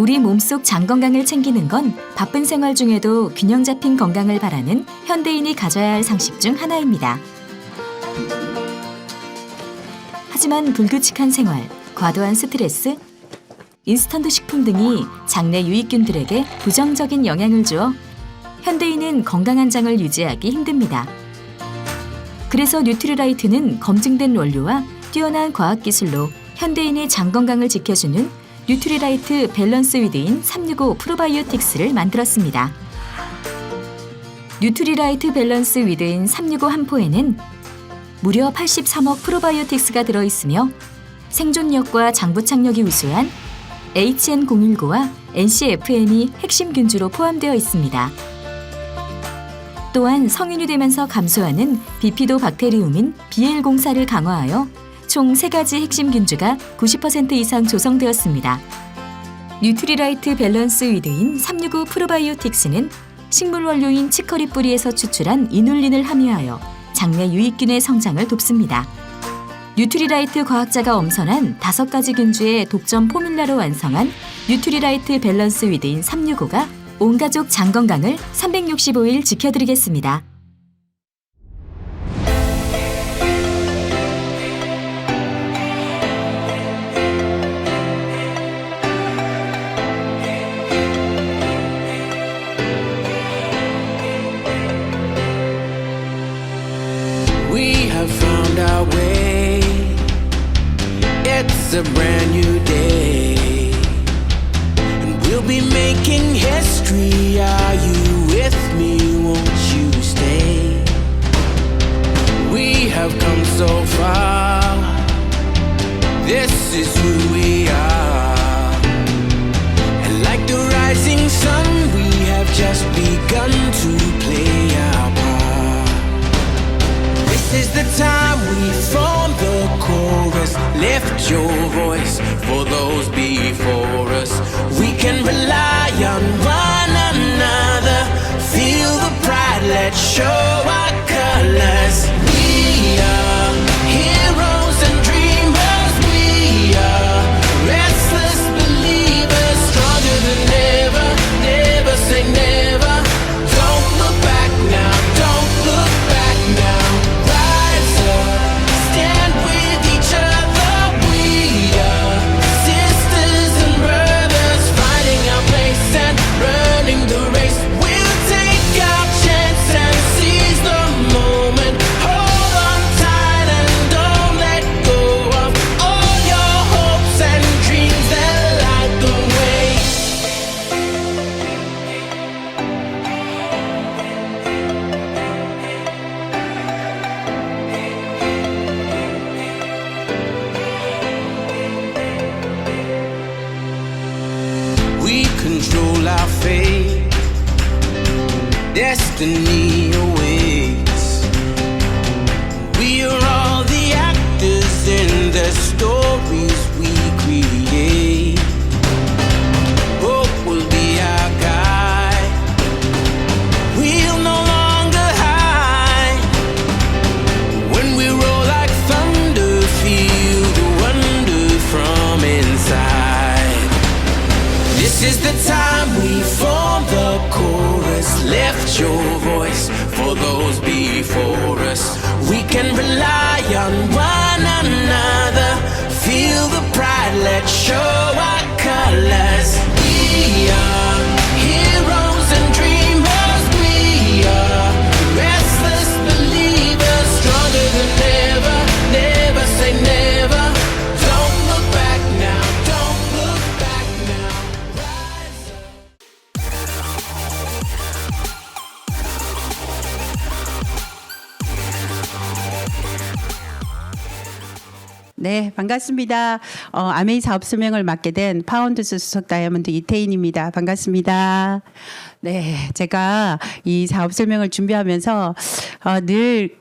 우리 몸속 장 건강을 챙기는 건 바쁜 생활 중에도 균형 잡힌 건강을 바라는 현대인이 가져야 할 상식 중 하나입니다. 하지만 불규칙한 생활, 과도한 스트레스, 인스턴트 식품 등이 장내 유익균들에게 부정적인 영향을 주어 현대인은 건강한 장을 유지하기 힘듭니다. 그래서 뉴트리라이트는 검증된 원료와 뛰어난 과학기술로 현대인의 장 건강을 지켜주는 뉴트리라이트 밸런스 위드인 365 프로바이오틱스를 만들었습니다. 뉴트리라이트 밸런스 위드인 365 한 포에는 무려 83억 프로바이오틱스가 들어있으며 생존력과 장부착력이 우수한 HN019와 NCFM이 핵심 균주로 포함되어 있습니다. 또한 성인이 되면서 감소하는 비피도 박테리움인 BL04를 강화하여 총 3가지 핵심 균주가 90% 이상 조성되었습니다. 뉴트리라이트 밸런스 위드인 365 프로바이오틱스는 식물 원료인 치커리 뿌리에서 추출한 이눌린을 함유하여 장내 유익균의 성장을 돕습니다. 뉴트리라이트 과학자가 엄선한 5가지 균주의 독점 포뮬라로 완성한 뉴트리라이트 밸런스 위드인 365가 온 가족 장 건강을 365일 지켜드리겠습니다. We have found our way. It's a brand new day, and we'll be making history. Are you with me? Won't you stay? We have come so far. This is who we are, and like the rising sun, we have just begun to play our part. This is the time we form the chorus. Lift your voice for those before us. We can rely on one another. Feel the pride, let's show our colors. We are heroes and dreamers. We are restless believers. Stronger than ever, never say never. Don't look back now, don't look back now. Rise up, stand with each other. We are sisters and brothers, fighting our place and running the race. We'll take our chance and seize the moment. Hold on tight and don't let go of all your hopes and dreams that light the way. We control our fate. Destiny awaits. We are all the actors in the stories we create. Hope will be our guide. We'll no longer hide. When we roll like thunder, feel the wonder from inside. This is the time we form the chorus. Lift your voice for those before us. We can rely on one another. Feel the pride, let's show our colors. We are heroes and dreamers. We are restless believers. Stronger than ever, never say never. Don't look back now, don't look back now. Rise up. 네, 반갑습니다. 아메이 사업 설명을 맡게 된 파운드스 수석 다이아몬드 이태인입니다. 반갑습니다. 네, 제가 이 사업 설명을 준비하면서 늘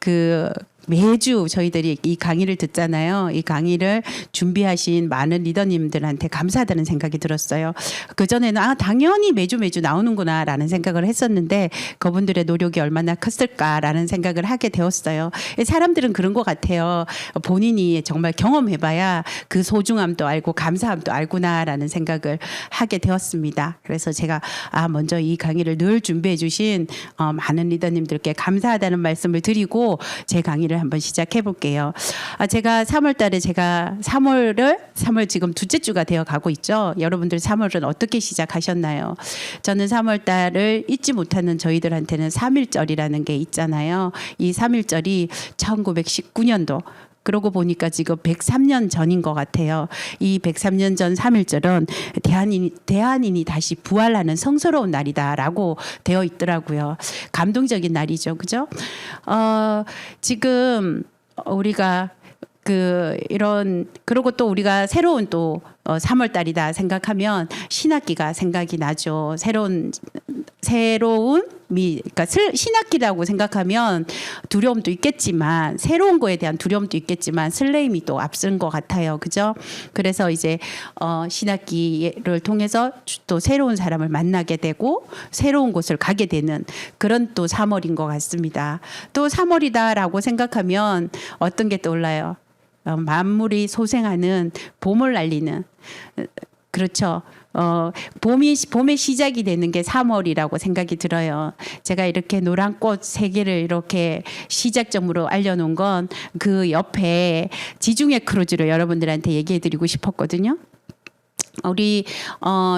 매주 저희들이 이 강의를 듣잖아요. 이 강의를 준비하신 많은 리더님들한테 감사하다는 생각이 들었어요. 그전에는 당연히 매주 나오는구나라는 생각을 했었는데 그분들의 노력이 얼마나 컸을까라는 생각을 하게 되었어요. 사람들은 그런 것 같아요. 본인이 정말 경험해봐야 그 소중함도 알고 감사함도 알구나라는 생각을 하게 되었습니다. 그래서 제가 먼저 이 강의를 늘 준비해 주신 많은 리더님들께 감사하다는 말씀을 드리고 제 강의를 한번 시작해 볼게요. 제가 3월 달에 3월 지금 둘째 주가 되어 가고 있죠. 여러분들 3월은 어떻게 시작하셨나요? 저는 3월 달을 잊지 못하는 저희들한테는 3.1절이라는 게 있잖아요. 이 3.1절이 1919년도 그러고 보니까 지금 103년 전인 것 같아요. 이 103년 전 3.1절은 대한인이 다시 부활하는 성스러운 날이다라고 되어 있더라고요. 감동적인 날이죠, 그죠? 지금 우리가 그리고 또 우리가 새로운 또 3월 달이다 생각하면 신학기가 생각이 나죠. 그러니까 신학기라고 생각하면 두려움도 있겠지만 새로운 거에 대한 두려움도 있겠지만 설레임이 또 앞선 것 같아요. 그죠? 그래서 이제 신학기를 통해서 또 새로운 사람을 만나게 되고 새로운 곳을 가게 되는 그런 또 3월인 것 같습니다. 또 3월이다라고 생각하면 어떤 게 떠올라요? 만물이 소생하는 봄을 알리는 그렇죠. 봄의 시작이 되는 게 3월이라고 생각이 들어요. 제가 이렇게 노란 꽃 3개를 이렇게 시작점으로 알려놓은 건 그 옆에 지중해 크루즈를 여러분들한테 얘기해드리고 싶었거든요. 우리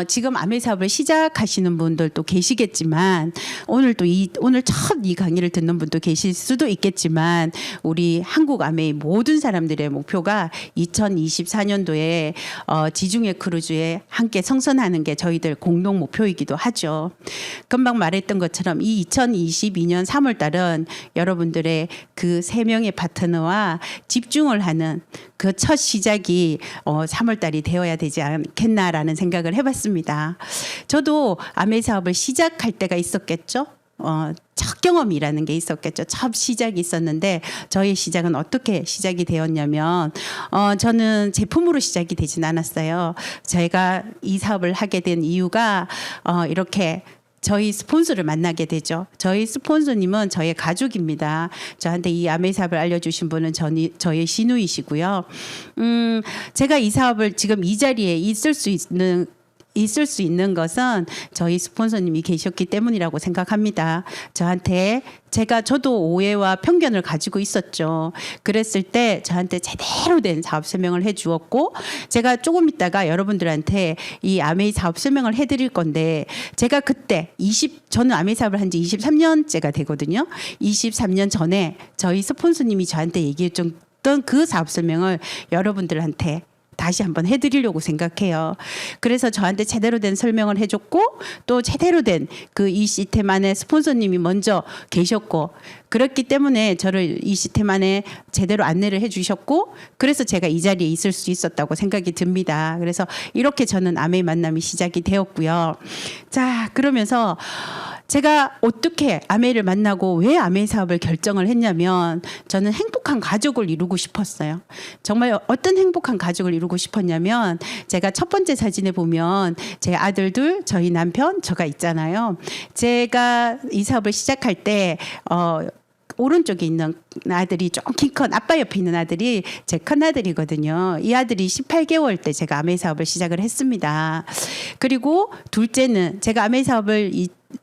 지금 아메 사업을 시작하시는 분들도 계시겠지만 오늘 첫 이 강의를 듣는 분도 계실 수도 있겠지만 우리 한국 아메의 모든 사람들의 목표가 2024년도에 지중해 크루즈에 함께 성선하는 게 저희들 공동 목표이기도 하죠. 금방 말했던 것처럼 이 2022년 3월 달은 여러분들의 그 3명의 파트너와 집중을 하는 그 첫 시작이 3월 달이 되어야 되지 않겠나라는 생각을 해봤습니다. 저도 아메 사업을 시작할 때가 있었겠죠. 첫 경험이라는 게 있었겠죠. 첫 시작이 있었는데 저의 시작은 어떻게 시작이 되었냐면 저는 제품으로 시작이 되진 않았어요. 제가 이 사업을 하게 된 이유가 이렇게 저희 스폰서를 만나게 되죠. 저희 스폰서님은 저의 가족입니다. 저한테 이 아메 사업을 알려주신 분은 저의 시누이시고요. 제가 이 사업을 지금 이 자리에 있을 수 있는 것은 저희 스폰서님이 계셨기 때문이라고 생각합니다. 저도 오해와 편견을 가지고 있었죠. 그랬을 때 저한테 제대로 된 사업 설명을 해주었고 제가 조금 있다가 여러분들한테 이 아메이 사업 설명을 해드릴 건데 제가 그때 저는 아메이 사업을 한 지 23년째가 되거든요. 23년 전에 저희 스폰서님이 저한테 얘기해줬던 그 사업 설명을 여러분들한테 다시 한번 해드리려고 생각해요. 그래서 저한테 제대로 된 설명을 해줬고 또 제대로 된 이 시스템 안에 스폰서님이 먼저 계셨고 그렇기 때문에 저를 이 시스템 안에 제대로 안내를 해주셨고 그래서 제가 이 자리에 있을 수 있었다고 생각이 듭니다. 그래서 이렇게 저는 아메이 만남이 시작이 되었고요. 자, 그러면서 제가 어떻게 아메이를 만나고 왜 아메이 사업을 결정을 했냐면 저는 행복한 가족을 이루고 싶었어요. 정말 어떤 행복한 가족을 이루고 싶었냐면 제가 첫 번째 사진에 보면 제 아들들, 저희 남편, 저가 있잖아요. 제가 이 사업을 시작할 때 오른쪽에 있는 아들이 좀 키 큰 아빠 옆에 있는 아들이 제 큰 아들이거든요. 이 아들이 18개월 때 제가 아메이 사업을 시작을 했습니다. 그리고 둘째는 제가 아메이 사업을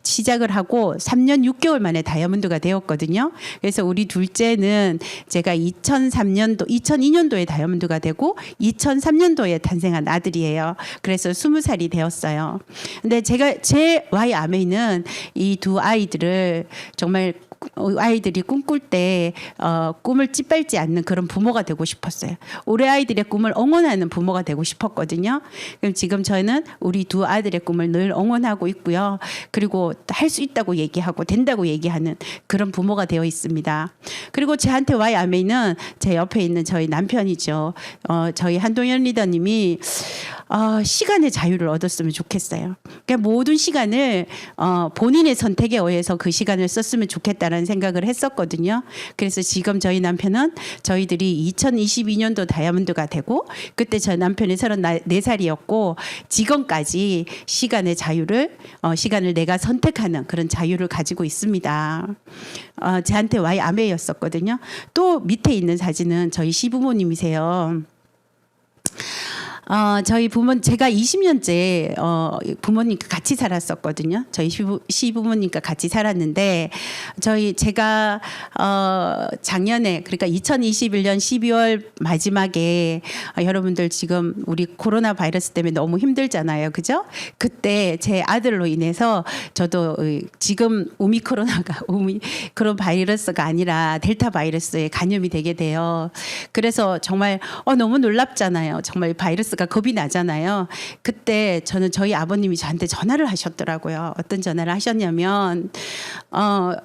시작을 하고 3년 6개월 만에 다이아몬드가 되었거든요. 그래서 우리 둘째는 제가 2002년도에 다이아몬드가 되고 2003년도에 탄생한 아들이에요. 그래서 20살이 되었어요. 근데 제 Y 아메이는 이 두 아이들을 정말 아이들이 꿈꿀 때 꿈을 찌빨지 않는 그런 부모가 되고 싶었어요. 우리 아이들의 꿈을 응원하는 부모가 되고 싶었거든요. 그럼 지금 저는 우리 두 아들의 꿈을 늘 응원하고 있고요. 그리고 할 수 있다고 얘기하고 된다고 얘기하는 그런 부모가 되어 있습니다. 그리고 저한테 와이 아메이는 제 옆에 있는 저희 남편이죠. 저희 한동현 리더님이 시간의 자유를 얻었으면 좋겠어요. 그러니까 모든 시간을 본인의 선택에 의해서 그 시간을 썼으면 좋겠다라는 생각을 했었거든요. 그래서 지금 저희 남편은 저희들이 2022년도 다이아몬드가 되고 그때 저 남편이 34살이었고 지금까지 시간의 자유를 시간을 내가 선택하는 그런 자유를 가지고 있습니다. 저한테 와이 아메였었거든요. 또 밑에 있는 사진은 저희 시부모님이세요. 저희 제가 20년째 부모님과 같이 살았었거든요. 저희 시부모님과 같이 살았는데 제가 작년에 그러니까 2021년 12월 마지막에 여러분들 지금 우리 코로나 바이러스 때문에 너무 힘들잖아요. 그죠? 그때 제 아들로 인해서 저도 지금 오미크론 바이러스가 아니라 델타 바이러스에 감염이 되게 돼요. 그래서 정말 너무 놀랍잖아요. 정말 바이러스가 겁이 나잖아요. 그때 저희 아버님이 저한테 전화를 하셨더라고요. 어떤 전화를 하셨냐면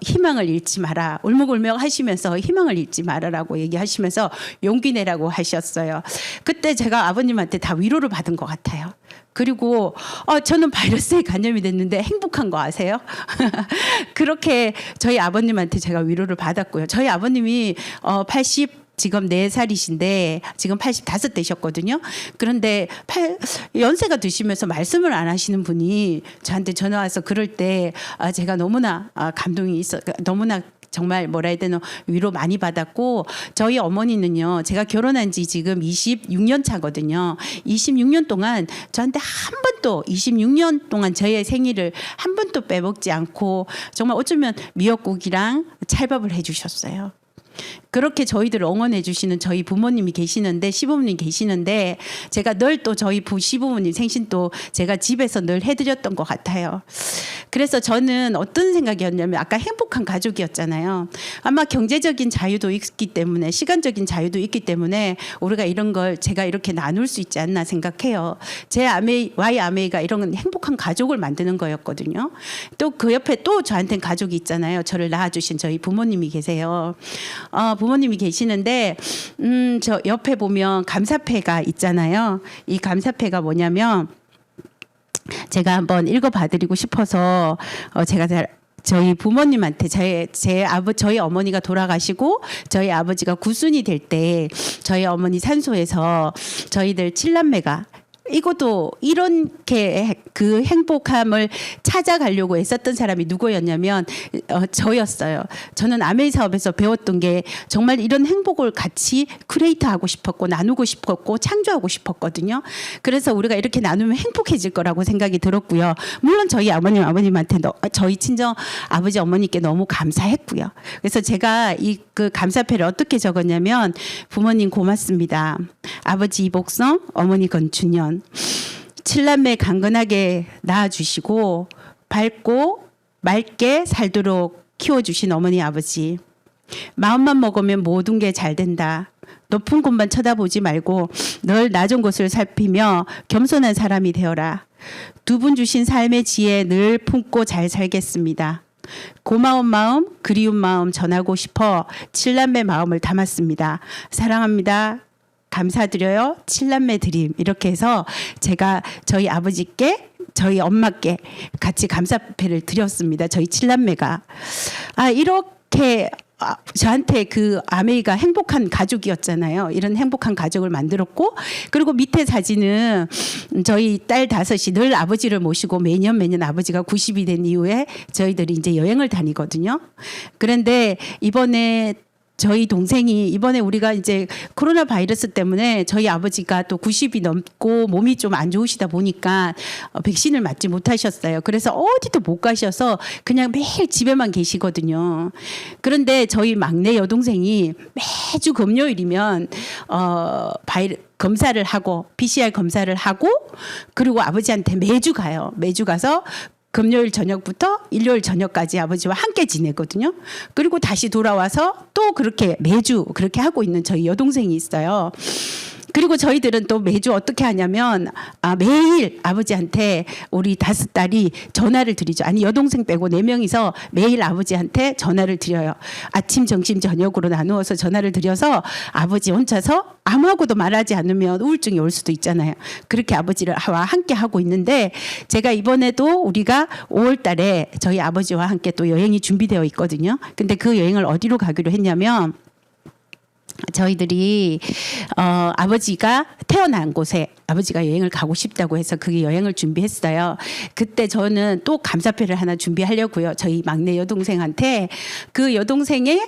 희망을 잃지 마라. 울먹울먹 하시면서 희망을 잃지 마라라고 얘기하시면서 용기 내라고 하셨어요. 그때 제가 아버님한테 다 위로를 받은 것 같아요. 그리고 저는 바이러스에 감염이 됐는데 행복한 거 아세요? 그렇게 저희 아버님한테 제가 위로를 받았고요. 저희 아버님이 지금 4살이신데 지금 85 되셨거든요. 그런데 연세가 드시면서 말씀을 안 하시는 분이 저한테 전화 와서 그럴 때 제가 너무나 감동이 너무나 정말 뭐라 해야 되나 위로 많이 받았고 저희 어머니는요. 제가 결혼한 지 지금 26년 차거든요. 26년 동안 저한테 한 번도 26년 동안 저의 생일을 한 번도 빼먹지 않고 정말 어쩌면 미역국이랑 찰밥을 해주셨어요. 그렇게 저희들을 응원해 주시는 저희 부모님이 계시는데 시부모님 계시는데 제가 늘 또 저희 시부모님 생신도 제가 집에서 늘 해드렸던 것 같아요. 그래서 저는 어떤 생각이었냐면 아까 행복한 가족이었잖아요. 아마 경제적인 자유도 있기 때문에 시간적인 자유도 있기 때문에 우리가 이런 걸 제가 이렇게 나눌 수 있지 않나 생각해요. 제 와이 아메이가 이런 행복한 가족을 만드는 거였거든요. 또 그 옆에 또 저한테는 가족이 있잖아요. 저를 낳아주신 저희 부모님이 계세요. 부모님이 계시는데 저 옆에 보면 감사패가 있잖아요. 이 감사패가 뭐냐면 제가 한번 읽어봐드리고 싶어서 제가 저희 부모님한테 저희 어머니가 돌아가시고 저희 아버지가 구순이 될 때 저희 어머니 산소에서 저희들 7남매가 이것도 이렇게 그 행복함을 찾아가려고 애썼던 사람이 누구였냐면 저였어요. 저는 아메이 사업에서 배웠던 게 정말 이런 행복을 같이 크리에이트하고 싶었고 나누고 싶었고 창조하고 싶었거든요. 그래서 우리가 이렇게 나누면 행복해질 거라고 생각이 들었고요. 물론 저희 아버님한테 저희 친정 아버지 어머니께 너무 감사했고요. 그래서 제가 그 감사패를 어떻게 적었냐면 부모님 고맙습니다. 아버지 이복성, 어머니 건춘연 7남매 강건하게 낳아주시고 밝고 맑게 살도록 키워주신 어머니 아버지 마음만 먹으면 모든 게 잘 된다. 높은 곳만 쳐다보지 말고 늘 낮은 곳을 살피며 겸손한 사람이 되어라. 두 분 주신 삶의 지혜 늘 품고 잘 살겠습니다. 고마운 마음, 그리운 마음 전하고 싶어 7남매 마음을 담았습니다. 사랑합니다. 감사드려요. 7남매 드림. 이렇게 해서 제가 저희 아버지께 저희 엄마께 같이 감사패를 드렸습니다. 저희 7남매가. 이렇게 저한테 그 아메이가 행복한 가족이었잖아요. 이런 행복한 가족을 만들었고 그리고 밑에 사진은 저희 딸 5이 늘 아버지를 모시고 매년 아버지가 90이 된 이후에 저희들이 이제 여행을 다니거든요. 그런데 이번에 저희 동생이 이번에 우리가 이제 코로나 바이러스 때문에 저희 아버지가 또 90이 넘고 몸이 좀 안 좋으시다 보니까 백신을 맞지 못하셨어요. 그래서 어디도 못 가셔서 그냥 매일 집에만 계시거든요. 그런데 저희 막내 여동생이 매주 금요일이면 검사를 하고 PCR 검사를 하고 그리고 아버지한테 매주 가요. 매주 가서 금요일 저녁부터 일요일 저녁까지 아버지와 함께 지내거든요. 그리고 다시 돌아와서 또 그렇게 매주 그렇게 하고 있는 저희 여동생이 있어요. 그리고 저희들은 또 매주 어떻게 하냐면 매일 아버지한테 우리 5딸이 전화를 드리죠. 아니 여동생 빼고 4명이서 매일 아버지한테 전화를 드려요. 아침, 점심, 저녁으로 나누어서 전화를 드려서 아버지 혼자서 아무하고도 말하지 않으면 우울증이 올 수도 있잖아요. 그렇게 아버지와 함께 하고 있는데 제가 이번에도 우리가 5월 달에 저희 아버지와 함께 또 여행이 준비되어 있거든요. 근데 그 여행을 어디로 가기로 했냐면 저희들이 아버지가 태어난 곳에 아버지가 여행을 가고 싶다고 해서 그 여행을 준비했어요. 그때 저는 또 감사패를 하나 준비하려고요. 저희 막내 여동생한테 그 여동생의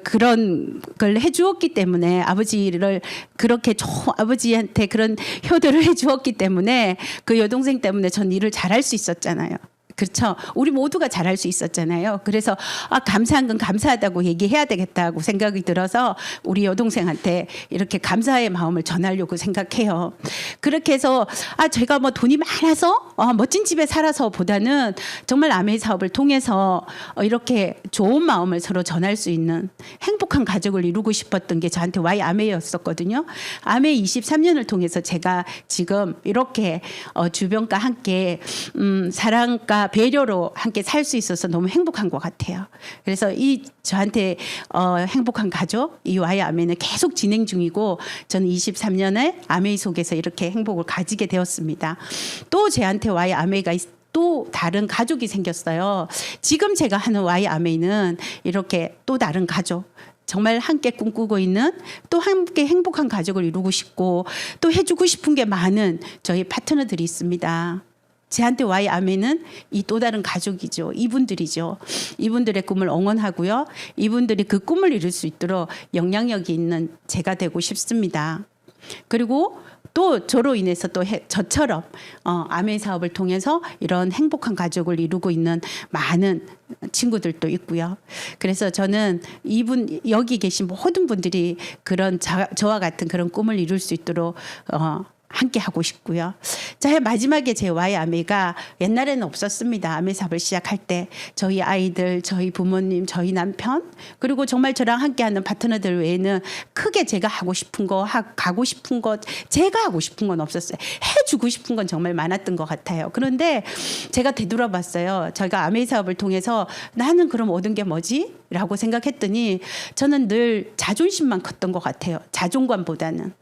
그런 걸 해주었기 때문에 아버지를 그렇게 아버지한테 그런 효도를 해주었기 때문에 그 여동생 때문에 전 일을 잘할 수 있었잖아요. 그렇죠. 우리 모두가 잘할 수 있었잖아요. 그래서 감사한 건 감사하다고 얘기해야 되겠다고 생각이 들어서 우리 여동생한테 이렇게 감사의 마음을 전하려고 생각해요. 그렇게 해서 제가 뭐 돈이 많아서 멋진 집에 살아서 보다는 정말 아메이 사업을 통해서 이렇게 좋은 마음을 서로 전할 수 있는 행복한 가족을 이루고 싶었던 게 저한테 Y 아메이였었거든요. 아메이 23년을 통해서 제가 지금 이렇게 주변과 함께 사랑과 배려로 함께 살 수 있어서 너무 행복한 것 같아요. 그래서 이 저한테 행복한 가족 이 Y 아메이는 계속 진행 중이고 저는 23년에 아메이 속에서 이렇게 행복을 가지게 되었습니다. 또 저한테 Y 아메이가 또 다른 가족이 생겼어요. 지금 제가 하는 Y 아메이는 이렇게 또 다른 가족. 정말 함께 꿈꾸고 있는 또 함께 행복한 가족을 이루고 싶고 또 해주고 싶은 게 많은 저희 파트너들이 있습니다. 제한테 Y 아메는 이 또 다른 가족이죠. 이분들이죠. 이분들의 꿈을 응원하고요. 이분들이 그 꿈을 이룰 수 있도록 영향력이 있는 제가 되고 싶습니다. 그리고 또 저로 인해서 또 저처럼 아메 사업을 통해서 이런 행복한 가족을 이루고 있는 많은 친구들도 있고요. 그래서 저는 여기 계신 모든 분들이 그런 저와 같은 그런 꿈을 이룰 수 있도록 함께 하고 싶고요. 자, 마지막에 제 Y 아메가 옛날에는 없었습니다. 아메 사업을 시작할 때 저희 아이들, 저희 부모님, 저희 남편 그리고 정말 저랑 함께하는 파트너들 외에는 크게 제가 하고 싶은 거, 가고 싶은 것, 제가 하고 싶은 건 없었어요. 해주고 싶은 건 정말 많았던 것 같아요. 그런데 제가 되돌아봤어요. 저희가 아메 사업을 통해서 나는 그럼 얻은 게 뭐지? 라고 생각했더니 저는 늘 자존심만 컸던 것 같아요. 자존감보다는.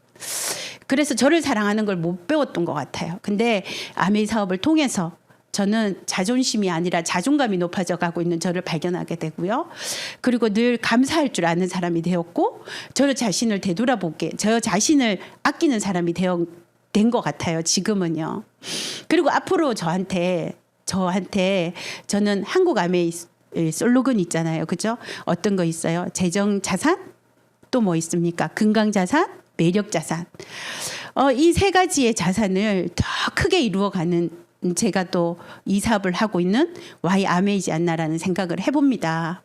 그래서 저를 사랑하는 걸 못 배웠던 것 같아요. 근데 아메이 사업을 통해서 저는 자존심이 아니라 자존감이 높아져 가고 있는 저를 발견하게 되고요. 그리고 늘 감사할 줄 아는 사람이 되었고 저 자신을 되돌아보게 저 자신을 아끼는 사람이 된 것 같아요. 지금은요. 그리고 앞으로 저한테 저는 한국 아메이 슬로건 있잖아요. 그죠? 어떤 거 있어요? 재정 자산? 또 뭐 있습니까? 건강 자산? 매력 자산. 이 세 가지의 자산을 더 크게 이루어가는 제가 또 이 사업을 하고 있는 Y 아메이지 않나라는 생각을 해봅니다.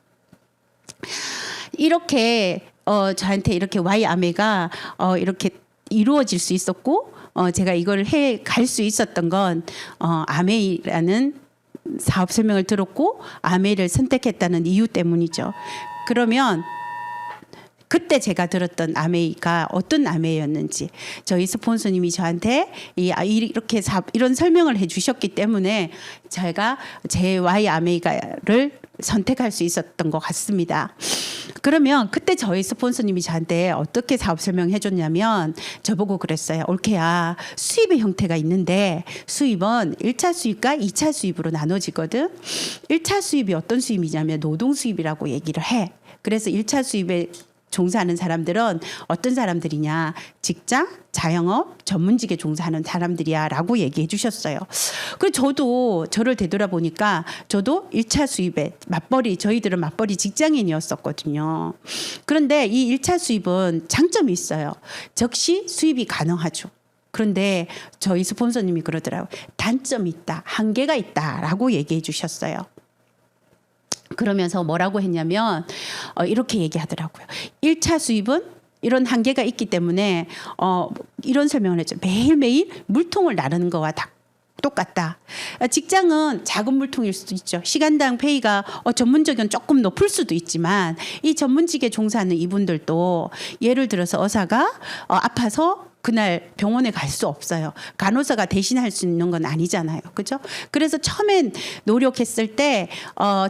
이렇게 저한테 이렇게 Y 아메가 이렇게 이루어질 수 있었고 제가 이걸 해 갈 수 있었던 건 아메이라는 사업 설명을 들었고 아메이를 선택했다는 이유 때문이죠. 그러면 그때 제가 들었던 아메이가 어떤 아메이였는지 저희 스폰서님이 저한테 이렇게 이런 설명을 해주셨기 때문에 제가 제 Y 아메이가를 선택할 수 있었던 것 같습니다. 그러면 그때 저희 스폰서님이 저한테 어떻게 사업 설명해 줬냐면 저보고 그랬어요. 올케야 수입의 형태가 있는데 수입은 1차 수입과 2차 수입으로 나눠지거든. 1차 수입이 어떤 수입이냐면 노동 수입이라고 얘기를 해. 그래서 1차 수입에 종사하는 사람들은 어떤 사람들이냐 직장, 자영업, 전문직에 종사하는 사람들이야 라고 얘기해 주셨어요. 그래서 저도 저를 되돌아보니까 저도 1차 수입에 저희들은 맞벌이 직장인이었었거든요. 그런데 이 1차 수입은 장점이 있어요. 즉시 수입이 가능하죠. 그런데 저희 스폰서님이 그러더라고요. 단점이 있다, 한계가 있다라고 얘기해 주셨어요. 그러면서 뭐라고 했냐면 이렇게 얘기하더라고요. 1차 수입은 이런 한계가 있기 때문에 이런 설명을 했죠. 매일매일 물통을 나르는 거와 똑같다. 직장은 작은 물통일 수도 있죠. 시간당 페이가 전문직은 조금 높을 수도 있지만 이 전문직에 종사하는 이분들도 예를 들어서 의사가 아파서 그날 병원에 갈 수 없어요. 간호사가 대신할 수 있는 건 아니잖아요. 그죠? 그래서 처음엔 노력했을 때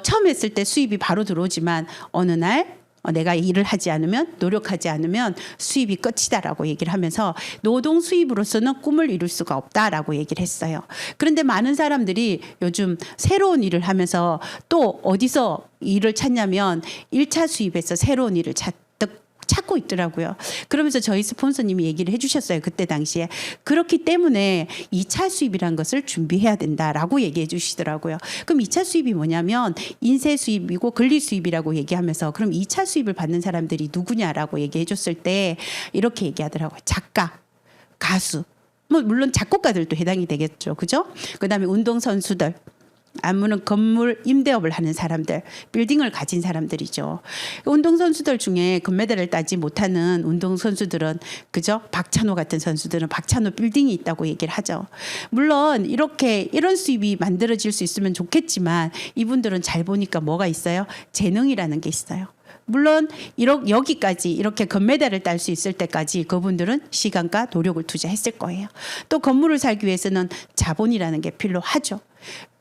처음 했을 때 수입이 바로 들어오지만 어느 날 내가 일을 하지 않으면 노력하지 않으면 수입이 끝이다라고 얘기를 하면서 노동 수입으로서는 꿈을 이룰 수가 없다라고 얘기를 했어요. 그런데 많은 사람들이 요즘 새로운 일을 하면서 또 어디서 일을 찾냐면 1차 수입에서 새로운 일을 찾고 있더라고요. 그러면서 저희 스폰서님이 얘기를 해주셨어요. 그때 당시에. 그렇기 때문에 2차 수입이라는 것을 준비해야 된다라고 얘기해 주시더라고요. 그럼 2차 수입이 뭐냐면 인쇄 수입이고 근리 수입이라고 얘기하면서 그럼 2차 수입을 받는 사람들이 누구냐라고 얘기해 줬을 때 이렇게 얘기하더라고요. 작가, 가수, 뭐 물론 작곡가들도 해당이 되겠죠. 그죠? 그다음에 운동선수들. 아무는 건물 임대업을 하는 사람들, 빌딩을 가진 사람들이죠. 운동선수들 중에 금메달을 따지 못하는 운동선수들은 그죠? 박찬호 같은 선수들은 박찬호 빌딩이 있다고 얘기를 하죠. 물론 이런 수입이 만들어질 수 있으면 좋겠지만 이분들은 잘 보니까 뭐가 있어요? 재능이라는 게 있어요. 물론 여기까지 이렇게 금메달을 딸 수 있을 때까지 그분들은 시간과 노력을 투자했을 거예요. 또 건물을 살기 위해서는 자본이라는 게 필요하죠.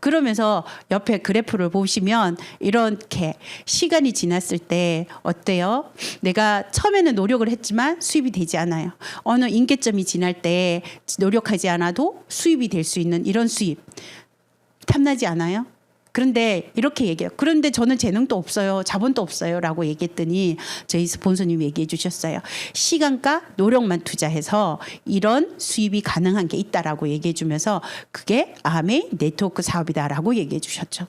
그러면서 옆에 그래프를 보시면 이렇게 시간이 지났을 때 어때요? 내가 처음에는 노력을 했지만 수입이 되지 않아요. 어느 임계점이 지날 때 노력하지 않아도 수입이 될 수 있는 이런 수입. 탐나지 않아요? 그런데 이렇게 얘기해요. 그런데 저는 재능도 없어요. 자본도 없어요. 라고 얘기했더니 저희 스폰서님이 얘기해 주셨어요. 시간과 노력만 투자해서 이런 수입이 가능한 게 있다라고 얘기해 주면서 그게 아메이 네트워크 사업이다라고 얘기해 주셨죠.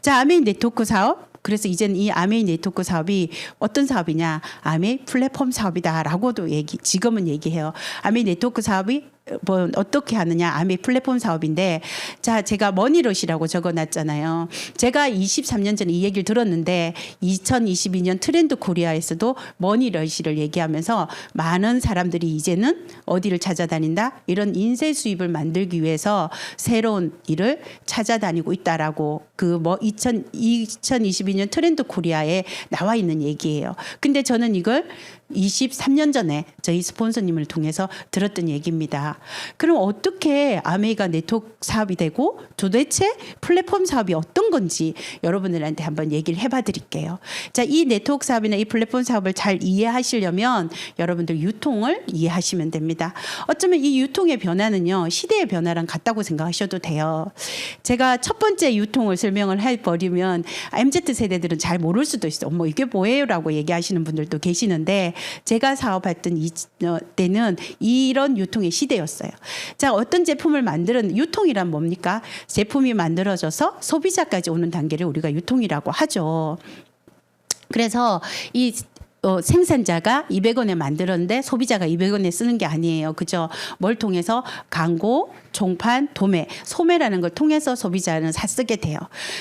자, 아메이 네트워크 사업. 그래서 이제는 이 아메이 네트워크 사업이 어떤 사업이냐. 아메이 플랫폼 사업이다라고도 지금은 얘기해요. 아메이 네트워크 사업이 뭐 어떻게 하느냐. 아메이 플랫폼 사업인데 자, 제가 머니러시라고 적어놨잖아요. 제가 23년 전에 이 얘기를 들었는데 2022년 트렌드 코리아에서도 머니러시를 얘기하면서 많은 사람들이 이제는 어디를 찾아다닌다? 이런 인쇄 수입을 만들기 위해서 새로운 일을 찾아다니고 있다라고 그 2022년 트렌드 코리아에 나와 있는 얘기예요. 근데 저는 이걸 23년 전에 저희 스폰서님을 통해서 들었던 얘기입니다. 그럼 어떻게 아메이가 네트워크 사업이 되고 도대체 플랫폼 사업이 어떤 건지 여러분들한테 한번 얘기를 해봐 드릴게요. 자, 이 네트워크 사업이나 이 플랫폼 사업을 잘 이해하시려면 여러분들 유통을 이해하시면 됩니다. 어쩌면 이 유통의 변화는요, 시대의 변화랑 같다고 생각하셔도 돼요. 제가 첫 번째 유통을 설명을 해버리면 MZ세대들은 잘 모를 수도 있어요. 뭐 이게 뭐예요? 라고 얘기하시는 분들도 계시는데 제가 사업했던 때는 이런 유통의 시대였어요. 자, 어떤 제품을 만드는 유통이란 뭡니까? 제품이 만들어져서 소비자까지 오는 단계를 우리가 유통이라고 하죠. 그래서 이 생산자가 200원에 만들었는데 소비자가 200원에 쓰는 게 아니에요. 그죠? 뭘 통해서 광고, 종판, 도매, 소매라는 걸 통해서 소비자는 쓰게 돼요.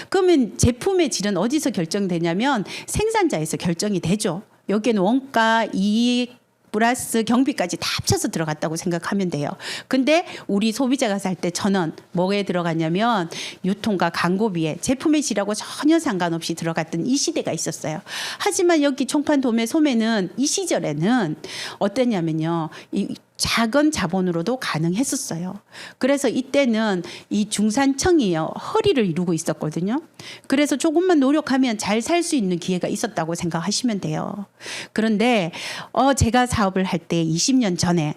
그러면 제품의 질은 어디서 결정되냐면 생산자에서 결정이 되죠. 여기에는 원가, 이익, 플러스 경비까지 다 합쳐서 들어갔다고 생각하면 돼요. 근데 우리 소비자가 살 때 저는 뭐에 들어갔냐면 유통과 광고비에 제품의 질하고 전혀 상관없이 들어갔던 이 시대가 있었어요. 하지만 여기 총판, 도매, 소매는 이 시절에는 어땠냐면요. 이 작은 자본으로도 가능했었어요. 그래서 이때는 이 중산층이요, 허리를 이루고 있었거든요. 그래서 조금만 노력하면 잘 살 수 있는 기회가 있었다고 생각하시면 돼요. 그런데 제가 사업을 할 때 20년 전에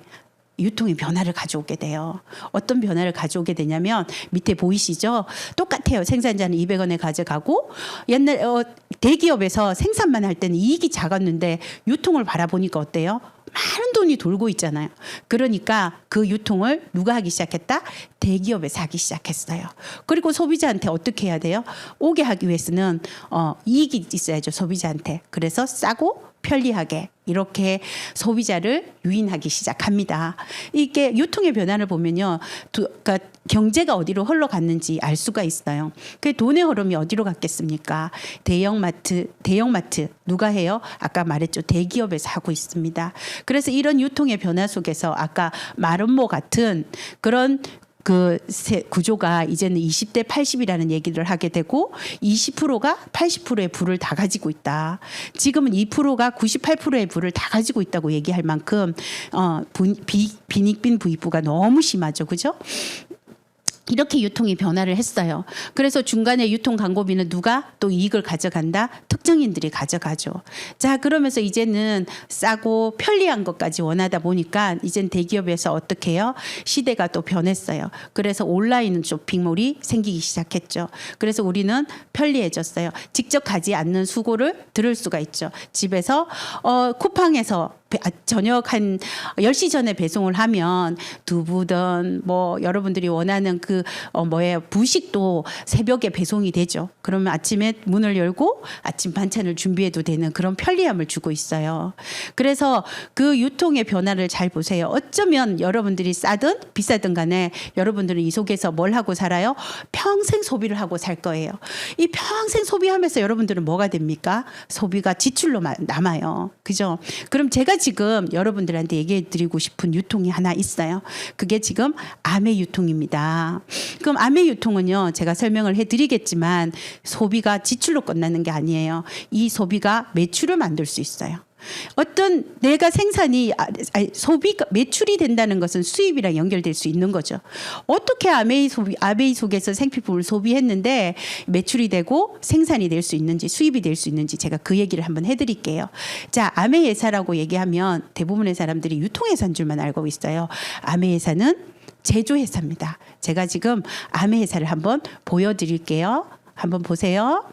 유통의 변화를 가져오게 돼요. 어떤 변화를 가져오게 되냐면 밑에 보이시죠? 똑같아요. 생산자는 200원에 가져가고 옛날 대기업에서 생산만 할 때는 이익이 작았는데 유통을 바라보니까 어때요? 많은 돈이 돌고 있잖아요. 그러니까 그 유통을 누가 하기 시작했다? 대기업에서 하기 시작했어요. 그리고 소비자한테 어떻게 해야 돼요? 오게 하기 위해서는 이익이 있어야죠. 소비자한테. 그래서 싸고 편리하게 이렇게 소비자를 유인하기 시작합니다. 이게 유통의 변화를 보면요, 그러니까 경제가 어디로 흘러갔는지 알 수가 있어요. 그 돈의 흐름이 어디로 갔겠습니까? 대형마트 누가 해요? 아까 말했죠. 대기업에서 하고 있습니다. 그래서 이런 유통의 변화 속에서 아까 마름모 같은 그런 그 구조가 이제는 20대 80이라는 얘기를 하게 되고 20%가 80%의 부를 다 가지고 있다. 지금은 2%가 98%의 부를 다 가지고 있다고 얘기할 만큼 빈익빈 부익부가 너무 심하죠. 그죠? 이렇게 유통이 변화를 했어요. 그래서 중간에 유통 광고비는 누가 또 이익을 가져간다? 특정인들이 가져가죠. 자, 그러면서 이제는 싸고 편리한 것까지 원하다 보니까 이젠 대기업에서 어떻게 해요? 시대가 또 변했어요. 그래서 온라인 쇼핑몰이 생기기 시작했죠. 그래서 우리는 편리해졌어요. 직접 가지 않는 수고를 들을 수가 있죠. 집에서 쿠팡에서 저녁 한 10시 전에 배송을 하면 두부든 뭐 여러분들이 원하는 그 부식도 새벽에 배송이 되죠. 그러면 아침에 문을 열고 아침 반찬을 준비해도 되는 그런 편리함을 주고 있어요. 그래서 그 유통의 변화를 잘 보세요. 어쩌면 여러분들이 싸든 비싸든 간에 여러분들은 이 속에서 뭘 하고 살아요? 평생 소비를 하고 살 거예요. 이 평생 소비하면서 여러분들은 뭐가 됩니까? 소비가 지출로 남아요. 그죠? 그럼 제가 지금 여러분들한테 얘기해 드리고 싶은 유통이 하나 있어요. 그게 지금 아메 유통입니다. 그럼 아메 유통은요, 제가 설명을 해 드리겠지만 소비가 지출로 끝나는 게 아니에요. 이 소비가 매출을 만들 수 있어요. 어떤 내가 소비가 매출이 된다는 것은 수입이랑 연결될 수 있는 거죠. 어떻게 아메이 속에서 생필품을 소비했는데 매출이 되고 생산이 될 수 있는지 수입이 될 수 있는지 제가 그 얘기를 한번 해드릴게요. 자, 아메 회사라고 얘기하면 대부분의 사람들이 유통회사인 줄만 알고 있어요. 아메 회사는 제조회사입니다. 제가 지금 아메 회사를 한번 보여드릴게요. 한번 보세요.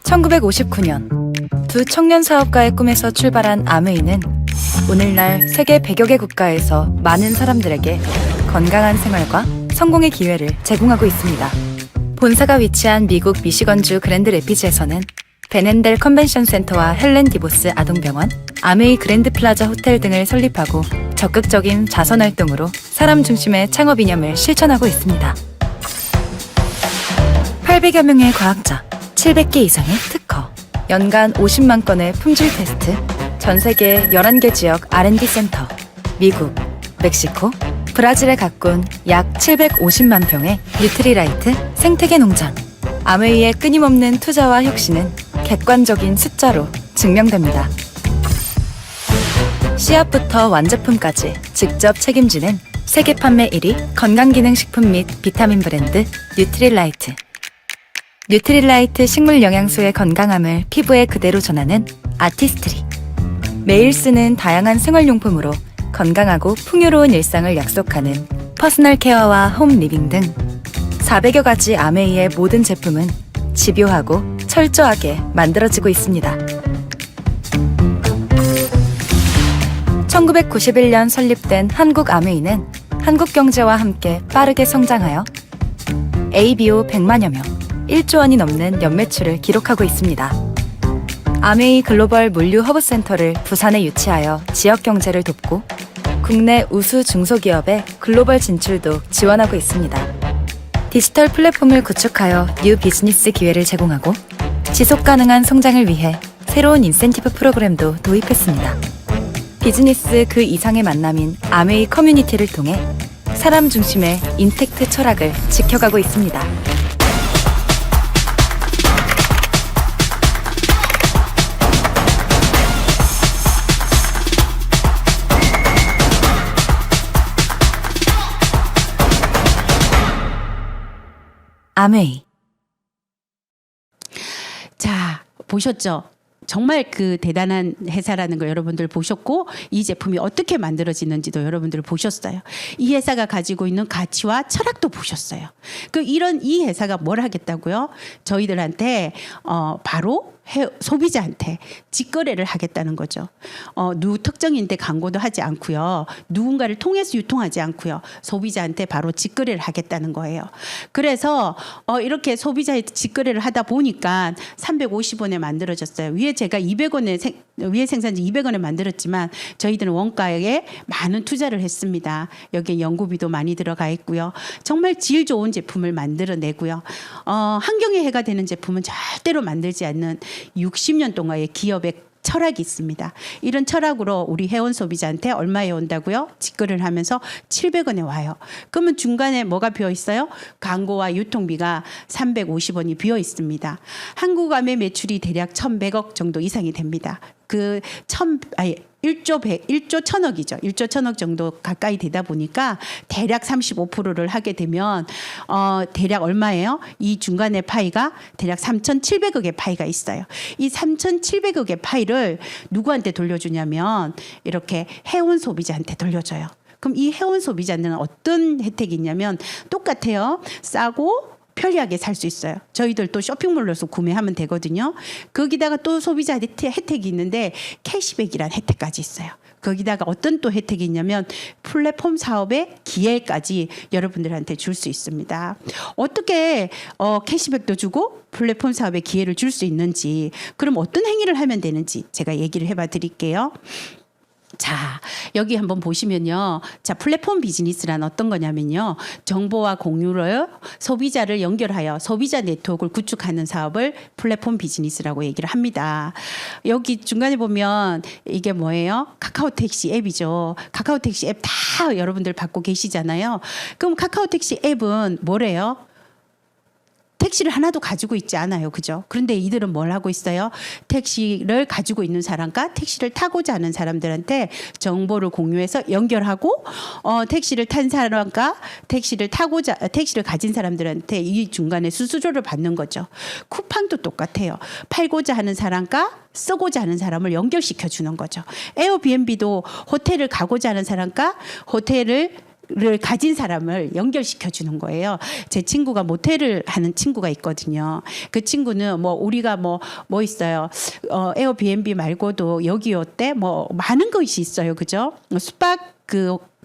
(1959년) 두 청년 사업가의 꿈에서 출발한 아메이는 오늘날 세계 100여 개 국가에서 많은 사람들에게 건강한 생활과 성공의 기회를 제공하고 있습니다. 본사가 위치한 미국 미시건주 그랜드 레피즈에서는 베넨델 컨벤션 센터와 헬렌 디보스 아동병원, 아메이 그랜드 플라자 호텔 등을 설립하고 적극적인 자선 활동으로 사람 중심의 창업 이념을 실천하고 있습니다. 800여 명의 과학자, 700개 이상의 특허, 연간 50만 건의 품질 테스트, 전 세계 11개 지역 R&D 센터, 미국, 멕시코, 브라질에 가꾼 약 750만 평의 뉴트리라이트 생태계 농장. 아메이의 끊임없는 투자와 혁신은 객관적인 숫자로 증명됩니다. 씨앗부터 완제품까지 직접 책임지는 세계 판매 1위 건강기능식품 및 비타민 브랜드 뉴트리라이트. 뉴트리라이트 식물 영양소의 건강함을 피부에 그대로 전하는 아티스트리. 매일 쓰는 다양한 생활용품으로 건강하고 풍요로운 일상을 약속하는 퍼스널 케어와 홈 리빙 등 400여 가지 아메이의 모든 제품은 집요하고 철저하게 만들어지고 있습니다. 1991년 설립된 한국 아메이는 한국 경제와 함께 빠르게 성장하여 ABO 100만여 명, 1조 원이 넘는 연매출을 기록하고 있습니다. 아메이 글로벌 물류 허브센터를 부산에 유치하여 지역 경제를 돕고 국내 우수 중소기업의 글로벌 진출도 지원하고 있습니다. 디지털 플랫폼을 구축하여 뉴 비즈니스 기회를 제공하고 지속 가능한 성장을 위해 새로운 인센티브 프로그램도 도입했습니다. 비즈니스 그 이상의 만남인 아메이 커뮤니티를 통해 사람 중심의 인텍트 철학을 지켜가고 있습니다. 아메이. 자, 보셨죠? 정말 그 대단한 회사라는 걸 여러분들 보셨고 이 제품이 어떻게 만들어지는지도 여러분들 보셨어요. 이 회사가 가지고 있는 가치와 철학도 보셨어요. 이 회사가 뭘 하겠다고요? 저희들한테 바로 소비자한테 직거래를 하겠다는 거죠. 누구 특정인데 광고도 하지 않고요. 누군가를 통해서 유통하지 않고요. 소비자한테 바로 직거래를 하겠다는 거예요. 그래서 이렇게 소비자의 직거래를 하다 보니까 350원에 만들어졌어요. 위에 제가 200원에 위해 생산지 200원에 만들었지만 저희들은 원가에 많은 투자를 했습니다. 여기에 연구비도 많이 들어가 있고요. 정말 질 좋은 제품을 만들어내고요. 환경에 해가 되는 제품은 절대로 만들지 않는 60년 동안의 기업의 철학이 있습니다. 이런 철학으로 우리 회원 소비자한테 얼마에 온다고요? 직거래를 하면서 700원에 와요. 그러면 중간에 뭐가 비어 있어요? 광고와 유통비가 350원이 비어 있습니다. 한국암의 매출이 대략 1,100억 정도 이상이 됩니다. 1조 1,000억이죠. 1조 1,000억 정도 가까이 되다 보니까 대략 35%를 하게 되면 대략 얼마예요? 이 중간에 파이가 대략 3,700억의 파이가 있어요. 이 3,700억의 파이를 누구한테 돌려주냐면 이렇게 해운 소비자한테 돌려줘요. 그럼 이 해운 소비자는 어떤 혜택이 있냐면 똑같아요. 싸고 편리하게 살 수 있어요. 저희들도 쇼핑몰로서 구매하면 되거든요. 거기다가 또 소비자 혜택이 있는데 캐시백이란 혜택까지 있어요. 거기다가 어떤 또 혜택이 있냐면 플랫폼 사업의 기회까지 여러분들한테 줄 수 있습니다. 어떻게 캐시백도 주고 플랫폼 사업의 기회를 줄 수 있는지, 그럼 어떤 행위를 하면 되는지 제가 얘기를 해봐 드릴게요. 자, 여기 한번 보시면요. 자, 플랫폼 비즈니스란 어떤 거냐면요. 정보와 공유를 소비자를 연결하여 소비자 네트워크를 구축하는 사업을 플랫폼 비즈니스라고 얘기를 합니다. 여기 중간에 보면 이게 뭐예요? 카카오 택시 앱이죠. 카카오 택시 앱 다 여러분들 받고 계시잖아요. 그럼 카카오 택시 앱은 뭐래요? 택시를 하나도 가지고 있지 않아요. 그죠? 그런데 이들은 뭘 하고 있어요? 택시를 가지고 있는 사람과 택시를 타고자 하는 사람들한테 정보를 공유해서 연결하고 택시를 탄 사람과 택시를 가진 사람들한테 이 중간에 수수료를 받는 거죠. 쿠팡도 똑같아요. 팔고자 하는 사람과 쓰고자 하는 사람을 연결시켜 주는 거죠. 에어비앤비도 호텔을 가고자 하는 사람과 호텔을 가진 사람을 연결시켜 주는 거예요. 제 친구가 모텔을 하는 친구가 있거든요. 그 친구는 우리가 뭐 있어요. 에어비앤비 말고도 여기 어때? 많은 것이 있어요. 그죠? 숙박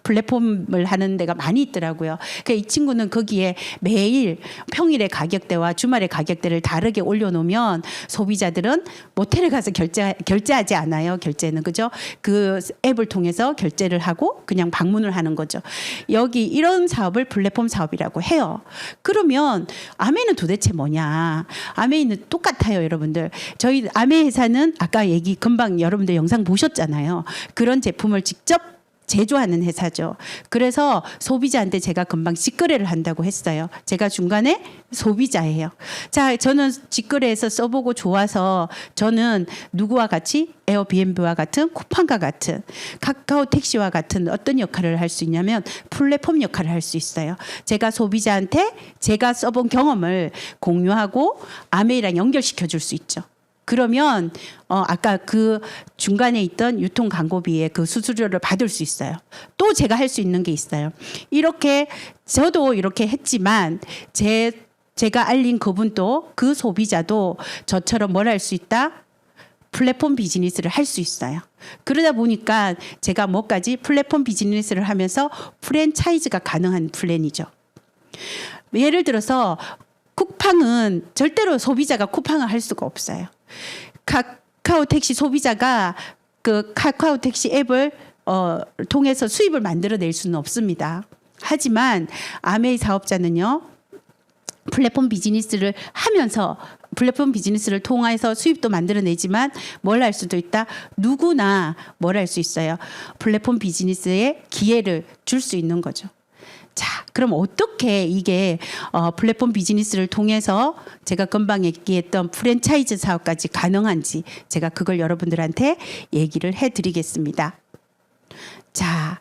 플랫폼을 하는 데가 많이 있더라고요. 그러니까 이 친구는 거기에 매일 평일의 가격대와 주말의 가격대를 다르게 올려놓으면 소비자들은 모텔에 가서 결제하지 않아요. 결제는 그죠? 그 앱을 통해서 결제를 하고 그냥 방문을 하는 거죠. 여기 이런 사업을 플랫폼 사업이라고 해요. 그러면 아메이는 도대체 뭐냐? 아메이는 똑같아요, 여러분들. 저희 아메이 회사는 아까 금방 여러분들 영상 보셨잖아요. 그런 제품을 직접 제조하는 회사죠. 그래서 소비자한테 제가 금방 직거래를 한다고 했어요. 제가 중간에 소비자예요. 자, 저는 직거래해서 써보고 좋아서 저는 누구와 같이 에어비앤비와 같은 쿠팡과 같은 카카오 택시와 같은 어떤 역할을 할 수 있냐면 플랫폼 역할을 할 수 있어요. 제가 소비자한테 제가 써본 경험을 공유하고 아메이랑 연결시켜 줄 수 있죠. 그러면 아까 그 중간에 있던 유통 광고비의 그 수수료를 받을 수 있어요. 또 제가 할 수 있는 게 있어요. 이렇게 저도 이렇게 했지만 제가 알린 그분도 그 소비자도 저처럼 뭘 할 수 있다? 플랫폼 비즈니스를 할 수 있어요. 그러다 보니까 제가 플랫폼 비즈니스를 하면서 프랜차이즈가 가능한 플랜이죠. 예를 들어서 쿠팡은 절대로 소비자가 쿠팡을 할 수가 없어요. 카카오 택시 소비자가 그 카카오 택시 앱을 통해서 수입을 만들어낼 수는 없습니다. 하지만 아메이 사업자는요. 플랫폼 비즈니스를 하면서 플랫폼 비즈니스를 통해서 수입도 만들어내지만 뭘 할 수도 있다. 누구나 뭘 할 수 있어요. 플랫폼 비즈니스에 기회를 줄 수 있는 거죠. 자, 그럼 어떻게 이게 플랫폼 비즈니스를 통해서 제가 금방 얘기했던 프랜차이즈 사업까지 가능한지 제가 그걸 여러분들한테 얘기를 해드리겠습니다. 자,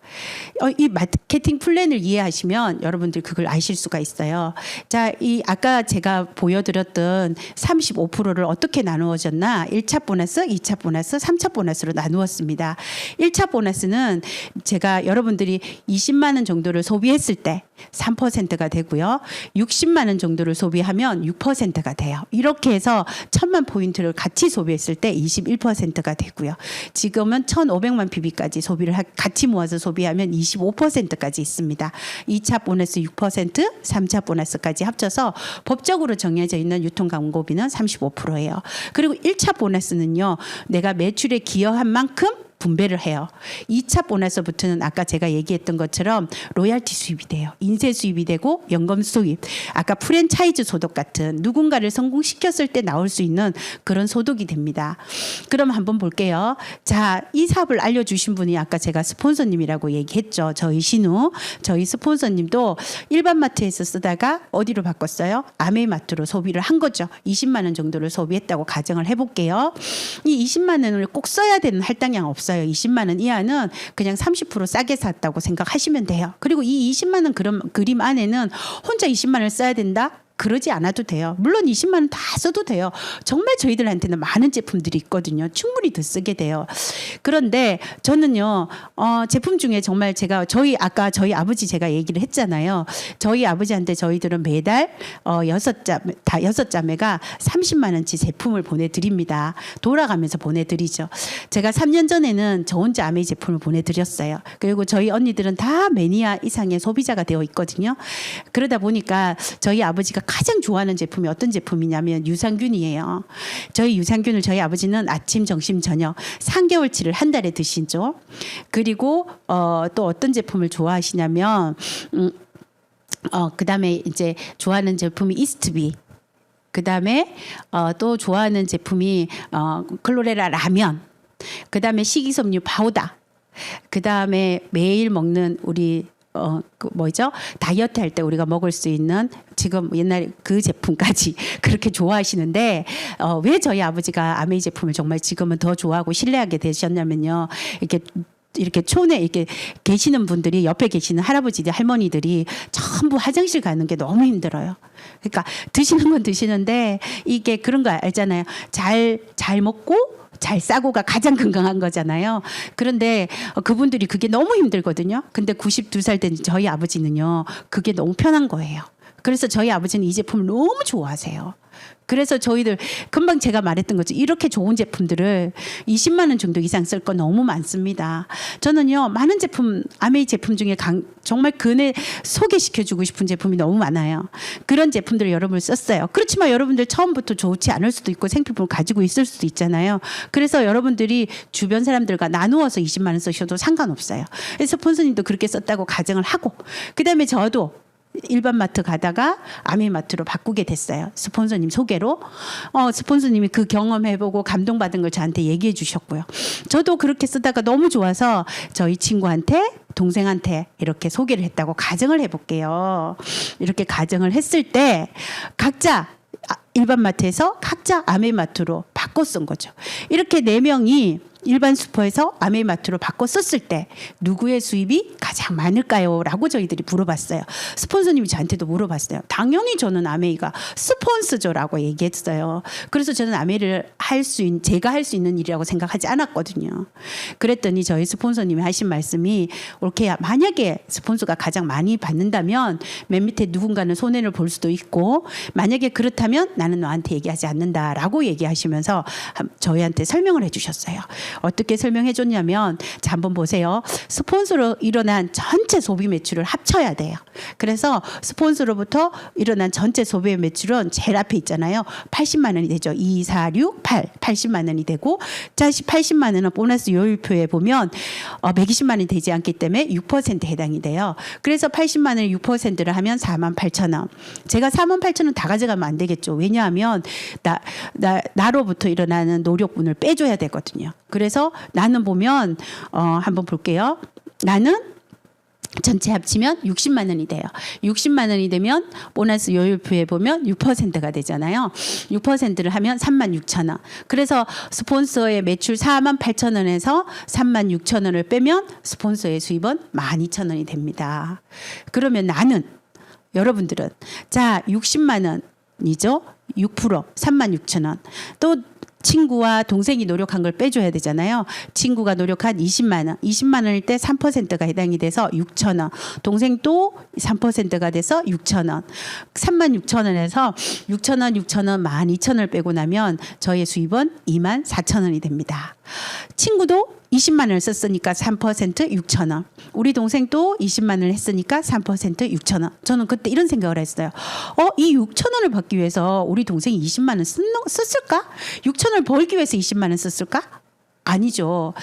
이 마케팅 플랜을 이해하시면 여러분들 그걸 아실 수가 있어요. 자, 아까 제가 보여드렸던 35%를 어떻게 나누어졌나? 1차 보너스, 2차 보너스, 3차 보너스로 나누었습니다. 1차 보너스는 제가 여러분들이 20만 원 정도를 소비했을 때 3%가 되고요. 60만 원 정도를 소비하면 6%가 돼요. 이렇게 해서 1000만 포인트를 같이 소비했을 때 21%가 되고요. 지금은 1500만 PB까지 소비를 같이 모아서 소비하면 25%까지 있습니다. 2차 보너스 6%, 3차 보너스까지 합쳐서 법적으로 정해져 있는 유통 광고비는 35%예요. 그리고 1차 보너스는요. 내가 매출에 기여한 만큼 분배를 해요. 2차 보너스부터는 아까 제가 얘기했던 것처럼 로얄티 수입이 돼요. 인세 수입이 되고 연금 수입. 아까 프랜차이즈 소득 같은 누군가를 성공시켰을 때 나올 수 있는 그런 소득이 됩니다. 그럼 한번 볼게요. 자, 이 사업을 알려주신 분이 아까 제가 스폰서님이라고 얘기했죠. 저희 신우. 저희 스폰서님도 일반 마트에서 쓰다가 어디로 바꿨어요? 아메이마트로 소비를 한 거죠. 20만 원 정도를 소비했다고 가정을 해볼게요. 이 20만 원을 꼭 써야 되는 할당량 없어요. 20만 원 이하는 그냥 30% 싸게 샀다고 생각하시면 돼요. 그리고 이 20만 원 그림 안에는 혼자 20만 원을 써야 된다? 그러지 않아도 돼요. 물론 20만 원 다 써도 돼요. 정말 저희들한테는 많은 제품들이 있거든요. 충분히 더 쓰게 돼요. 그런데 저는요, 제품 중에 정말 제가 아까 저희 아버지 제가 얘기를 했잖아요. 저희 아버지한테 저희들은 매달 6자매가 30만 원치 제품을 보내드립니다. 돌아가면서 보내드리죠. 제가 3년 전에는 저 혼자 아메이 제품을 보내드렸어요. 그리고 저희 언니들은 다 매니아 이상의 소비자가 되어 있거든요. 그러다 보니까 저희 아버지가 가장 좋아하는 제품이 어떤 제품이냐면 유산균이에요. 저희 유산균을 저희 아버지는 아침, 점심, 저녁 3개월치를 한 달에 드시죠. 그리고 또 어떤 제품을 좋아하시냐면 그다음에 이제 좋아하는 제품이 이스트비. 그다음에 또 좋아하는 제품이 클로레라 라면. 그다음에 식이섬유 파우더. 그다음에 매일 먹는 우리 다이어트 할 때 우리가 먹을 수 있는 지금 옛날 그 제품까지 그렇게 좋아하시는데 왜 저희 아버지가 아메이 제품을 정말 지금은 더 좋아하고 신뢰하게 되셨냐면요. 이렇게 촌에 이렇게 계시는 분들이 옆에 계시는 할아버지들 할머니들이 전부 화장실 가는 게 너무 힘들어요. 그러니까 드시는 건 드시는데 이게 그런 거 알잖아요. 잘 먹고 잘 싸고가 가장 건강한 거잖아요. 그런데 그분들이 그게 너무 힘들거든요. 근데 92살 된 저희 아버지는요. 그게 너무 편한 거예요. 그래서 저희 아버지는 이 제품을 너무 좋아하세요. 그래서 저희들 금방 제가 말했던 거죠. 이렇게 좋은 제품들을 20만 원 정도 이상 쓸 거 너무 많습니다. 저는요. 많은 제품 아메이 제품 중에 정말 근에 소개시켜주고 싶은 제품이 너무 많아요. 그런 제품들을 여러분 썼어요. 그렇지만 여러분들 처음부터 좋지 않을 수도 있고 생필품을 가지고 있을 수도 있잖아요. 그래서 여러분들이 주변 사람들과 나누어서 20만 원 쓰셔도 상관없어요. 그래서 스폰서님도 그렇게 썼다고 가정을 하고 그다음에 저도 일반 마트 가다가 아메이 마트로 바꾸게 됐어요. 스폰서님 소개로. 스폰서님이 그 경험해보고 감동받은 걸 저한테 얘기해 주셨고요. 저도 그렇게 쓰다가 너무 좋아서 저희 친구한테 동생한테 이렇게 소개를 했다고 가정을 해볼게요. 이렇게 가정을 했을 때 각자 일반 마트에서 각자 아메이 마트로 바꿔 쓴 거죠. 이렇게 4명이 일반 슈퍼에서 아메이 마트로 바꿔 썼을 때 누구의 수입이 가장 많을까요? 라고 저희들이 물어봤어요. 스폰서님이 저한테도 물어봤어요. 당연히 저는 아메이가 스폰서죠라고 얘기했어요. 그래서 저는 아메이를 제가 할 수 있는 일이라고 생각하지 않았거든요. 그랬더니 저희 스폰서님이 하신 말씀이 올케야 만약에 스폰서가 가장 많이 받는다면 맨 밑에 누군가는 손해를 볼 수도 있고 만약에 그렇다면 나는 너한테 얘기하지 않는다라고 얘기하시면서 저희한테 설명을 해주셨어요. 어떻게 설명해 줬냐면 자 한번 보세요. 스폰서로 일어난 전체 소비 매출을 합쳐야 돼요. 그래서 스폰서로부터 일어난 전체 소비 매출은 제일 앞에 있잖아요. 80만 원이 되죠. 2, 4, 6, 8. 80만 원이 되고 자 80만 원은 보너스 요율표에 보면 120만 원이 되지 않기 때문에 6% 해당이 돼요. 그래서 80만 원에 6%를 하면 4만 8천 원. 제가 4만 8천 원 다 가져가면 안 되겠죠. 왜냐하면 나로부터 일어나는 노력분을 빼줘야 되거든요. 그래서 나는 보면 한번 볼게요. 나는 전체 합치면 60만 원이 돼요. 60만 원이 되면 보너스 요율표에 보면 6%가 되잖아요. 6%를 하면 3만 6천 원. 그래서 스폰서의 매출 4만 8천 원에서 3만 6천 원을 빼면 스폰서의 수입은 12,000원이 됩니다. 그러면 나는 여러분들은 자 60만 원이죠. 6% 3만 6천 원. 또 친구와 동생이 노력한 걸 빼줘야 되잖아요. 친구가 노력한 20만 원, 20만 원일 때 3%가 해당이 돼서 6천 원. 동생도 3%가 돼서 6천 원. 3만 6천 원에서 6천 원, 6천 원, 12,000원을 빼고 나면 저의 수입은 2만 4천 원이 됩니다. 친구도 20만 원을 썼으니까 3% 6천 원. 우리 동생도 20만 원을 했으니까 3% 6천 원. 저는 그때 이런 생각을 했어요. 이 6천 원을 받기 위해서 우리 동생이 20만 원 썼을까? 6천 원을 벌기 위해서 20만 원 썼을까? 아니죠.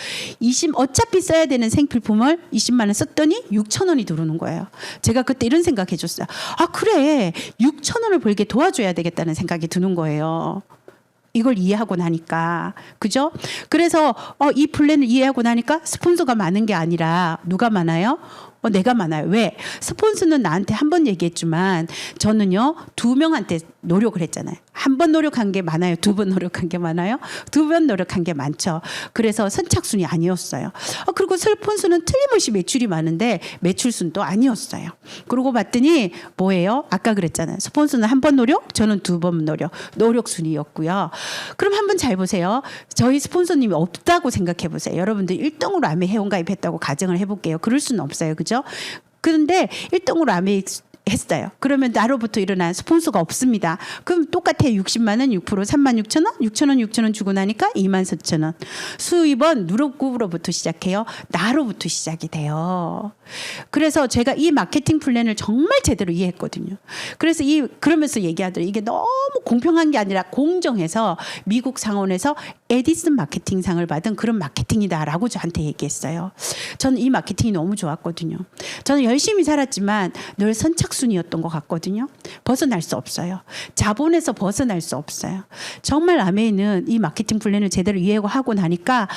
어차피 써야 되는 생필품을 20만 원 썼더니 6천 원이 들어오는 거예요. 제가 그때 이런 생각해 줬어요. 아, 그래. 6천 원을 벌게 도와줘야 되겠다는 생각이 드는 거예요. 이걸 이해하고 나니까. 그죠? 그래서 이 플랜을 이해하고 나니까 스폰서가 많은 게 아니라 누가 많아요? 내가 많아요. 왜? 스폰서는 나한테 한 번 얘기했지만 저는요 2명한테 노력을 했잖아요. 한 번 노력한 게 많아요. 2번 노력한 게 많아요. 2번 노력한 게 많죠. 그래서 선착순이 아니었어요. 그리고 스폰서는 틀림없이 매출이 많은데 매출순도 아니었어요. 그러고 봤더니 뭐예요? 아까 그랬잖아요. 스폰서는 한 번 노력, 저는 2번 노력순이었고요. 그럼 한번 잘 보세요. 저희 스폰서님이 없다고 생각해 보세요. 여러분들 1등으로 아메 회원가입했다고 가정을 해볼게요. 그럴 수는 없어요. 그죠? 그런데 1등으로 아메 했어요. 그러면 나로부터 일어난 스폰서가 없습니다. 그럼 똑같아요. 60만 원 6% 3만 6천 원, 6천 원, 6천 원 주고 나니까 2만 4천 원. 수입은 누구로부터 시작해요? 나로부터 시작이 돼요. 그래서 제가 이 마케팅 플랜을 정말 제대로 이해했거든요. 그래서 그러면서 얘기하더라고요. 이게 너무 공평한 게 아니라 공정해서 미국 상원에서 에디슨 마케팅상을 받은 그런 마케팅이다라고 저한테 얘기했어요. 저는 이 마케팅이 너무 좋았거든요. 저는 열심히 살았지만 늘 선착순이었던 것 같거든요. 벗어날 수 없어요. 자본에서 벗어날 수 없어요. 정말 아메이는 이 마케팅 플랜을 제대로 이해하고 나니까